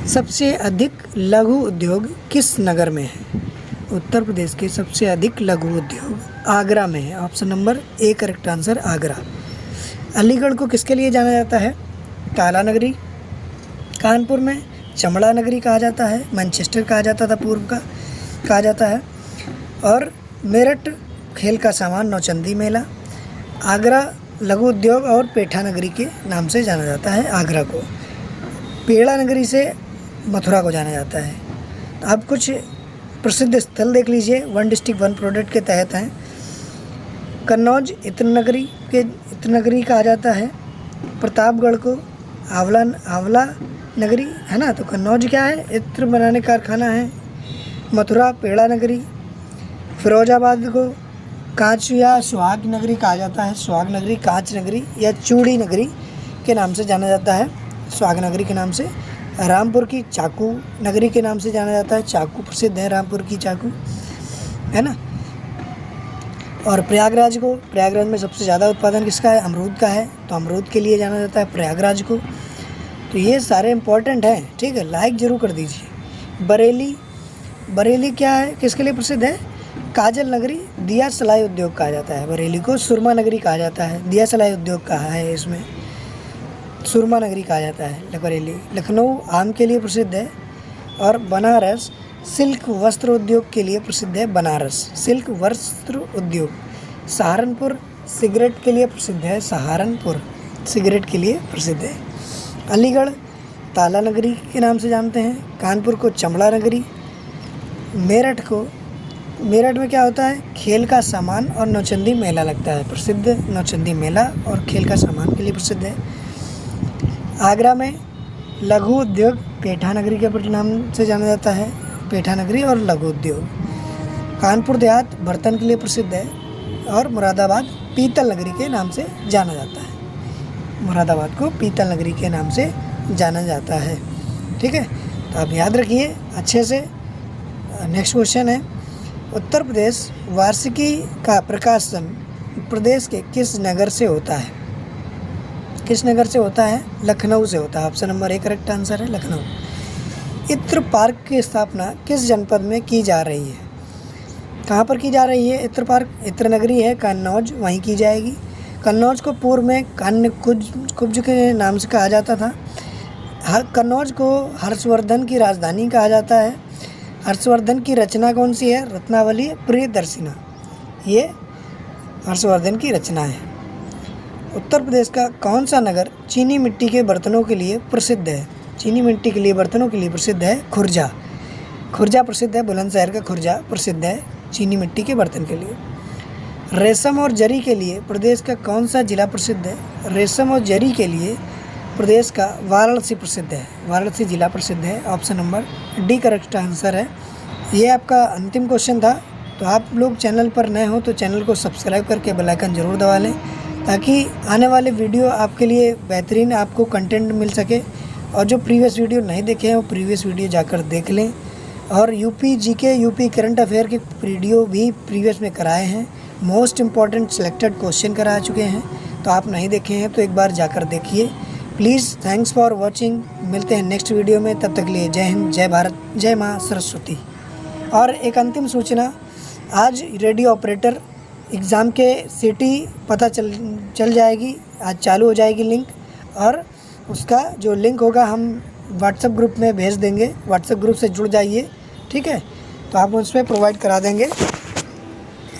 सबसे अधिक लघु उद्योग किस नगर में है? उत्तर प्रदेश के सबसे अधिक लघु उद्योग आगरा में है। Option number A correct answer Agra. Aligarh को किसके लिए जाना जाता है? ताला नगरी, कानपुर में चमड़ा नगरी कहा जाता है, मैनचेस्टर कहा जाता था पूर्व का कहा जाता है, और मेरठ खेल का सामान नौचंदी मेला। आगरा लघु उद्योग और पेठा नगरी के नाम से जाना जाता है आगरा को। पेड़ा नगरी से मथुरा को जाना जाता है। अब कुछ प्रसिद्ध स्थल देख लीजिए, वन डिस्ट्रिक्ट वन प्रोडक्ट के तहत हैं। कन्नौज इत्र नगरी कहा जाता है। प्रतापगढ़ को आंवला नगरी है ना, तो कन्नौज क्या है? इत्र बनाने का कारखाना है। मथुरा पेड़ा नगरी। फिरोजाबाद को कांच या सुहाग नगरी कहा जाता है। सुहाग नगरी, कांच नगरी या चूड़ी नगरी के नाम से जाना जाता है, सुहाग नगरी के नाम से। रामपुर की चाकू नगरी के नाम से जाना जाता है, चाकू प्रसिद्ध है रामपुर की चाकू, है ना। और प्रयागराज में सबसे ज़्यादा उत्पादन किसका है? अमरूद का है, तो अमरूद के लिए जाना जाता है प्रयागराज को। तो ये सारे इम्पोर्टेंट हैं, ठीक है, लाइक ज़रूर कर दीजिए। बरेली क्या है, किसके लिए प्रसिद्ध है? काजल नगरी, दिया सलाई उद्योग कहा जाता है बरेली को। सुरमा नगरी कहा जाता है, दिया सलाई उद्योग कहा है इसमें, सुरमा नगरी कहा जाता है बरेली। लखनऊ आम के लिए प्रसिद्ध है, और बनारस सिल्क वस्त्र उद्योग के लिए प्रसिद्ध है, बनारस सिल्क वस्त्र उद्योग। सहारनपुर सिगरेट के लिए प्रसिद्ध है, सहारनपुर सिगरेट के लिए प्रसिद्ध है। अलीगढ़ ताला नगरी के नाम से जानते हैं। कानपुर को चमड़ा नगरी। मेरठ में क्या होता है? खेल का सामान और नौचंदी मेला लगता है, प्रसिद्ध नौचंदी मेला और खेल का सामान के लिए प्रसिद्ध है। आगरा में लघु उद्योग पेठा नगरी के नाम से जाना जाता है, पेठा नगरी और लघु उद्योग। कानपुर देहात बर्तन के लिए प्रसिद्ध है, और मुरादाबाद पीतल नगरी के नाम से जाना जाता है। मुरादाबाद को पीतल नगरी के नाम से जाना जाता है, ठीक है। तो आप याद रखिए अच्छे से। नेक्स्ट क्वेश्चन है, उत्तर प्रदेश वार्षिकी का प्रकाशन प्रदेश के किस नगर से होता है? किस नगर से होता है? लखनऊ से होता है। Option number A correct answer है, लखनऊ। इत्र पार्क की स्थापना किस जनपद में की जा रही है? कहाँ पर की जा रही है? इत्र पार्क इत्र नगरी है कन्नौज, वहीं की जाएगी। कन्नौज को पूर्व में कन्न कुब्ज के नाम से कहा जाता था। कन्नौज को हर्षवर्धन की राजधानी कहा जाता है। हर्षवर्धन की रचना कौन सी है? रत्नावली प्रियदर्शिना, ये हर्षवर्धन की रचना है। उत्तर प्रदेश का कौन सा नगर चीनी मिट्टी के बर्तनों के लिए प्रसिद्ध है? चीनी मिट्टी के लिए बर्तनों के लिए प्रसिद्ध है खुर्जा। खुर्जा प्रसिद्ध है, बुलंदशहर का खुर्जा प्रसिद्ध है चीनी मिट्टी के बर्तन के लिए। रेशम और जरी के लिए प्रदेश का कौन सा जिला प्रसिद्ध है? रेशम और जरी के लिए प्रदेश का वाराणसी प्रसिद्ध है, वाराणसी जिला प्रसिद्ध है। Option number D correct answer है। ये आपका अंतिम क्वेश्चन था। तो आप लोग चैनल पर नए हो तो चैनल को सब्सक्राइब करके बेल आइकन ज़रूर दबा लें, ताकि आने वाले वीडियो आपके लिए बेहतरीन आपको कंटेंट मिल सके। और जो प्रीवियस वीडियो नहीं देखे हैं वो प्रीवियस वीडियो जाकर देख लें। और UP GK, UP current affair के वीडियो भी प्रीवियस में कराए हैं, मोस्ट इम्पॉर्टेंट सिलेक्टेड क्वेश्चन करा चुके हैं। तो आप नहीं देखे हैं तो एक बार जाकर देखिए प्लीज़। Thanks for watching. मिलते हैं नेक्स्ट वीडियो में, तब तक के लिए जय हिंद, जय भारत, जय माँ सरस्वती। और एक अंतिम सूचना, आज रेडियो ऑपरेटर एग्ज़ाम के सिटी पता चल जाएगी, आज चालू हो जाएगी लिंक, और उसका जो लिंक होगा हम व्हाट्सएप ग्रुप में भेज देंगे। व्हाट्सएप ग्रुप से जुड़ जाइए, ठीक है। तो आप उस पर प्रोवाइड करा देंगे।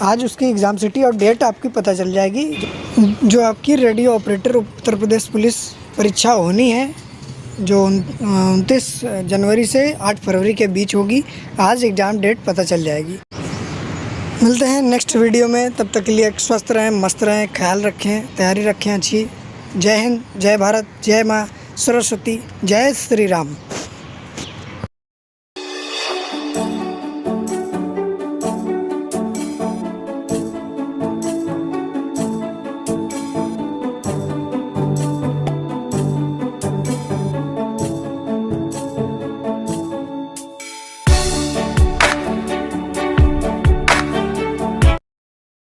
आज उसकी एग्ज़ाम सिटी और डेट आपकी पता चल जाएगी। जो आपकी radio operator Uttar Pradesh police परीक्षा होनी है, जो 29 जनवरी से 8 फरवरी के बीच होगी, आज एग्ज़ाम डेट पता चल जाएगी। मिलते हैं नेक्स्ट वीडियो में, तब तक के लिए स्वस्थ रहें, मस्त रहें, ख्याल रखें, तैयारी रखें अच्छी। जय हिंद, जय भारत, जय माँ सरस्वती, जय श्री राम।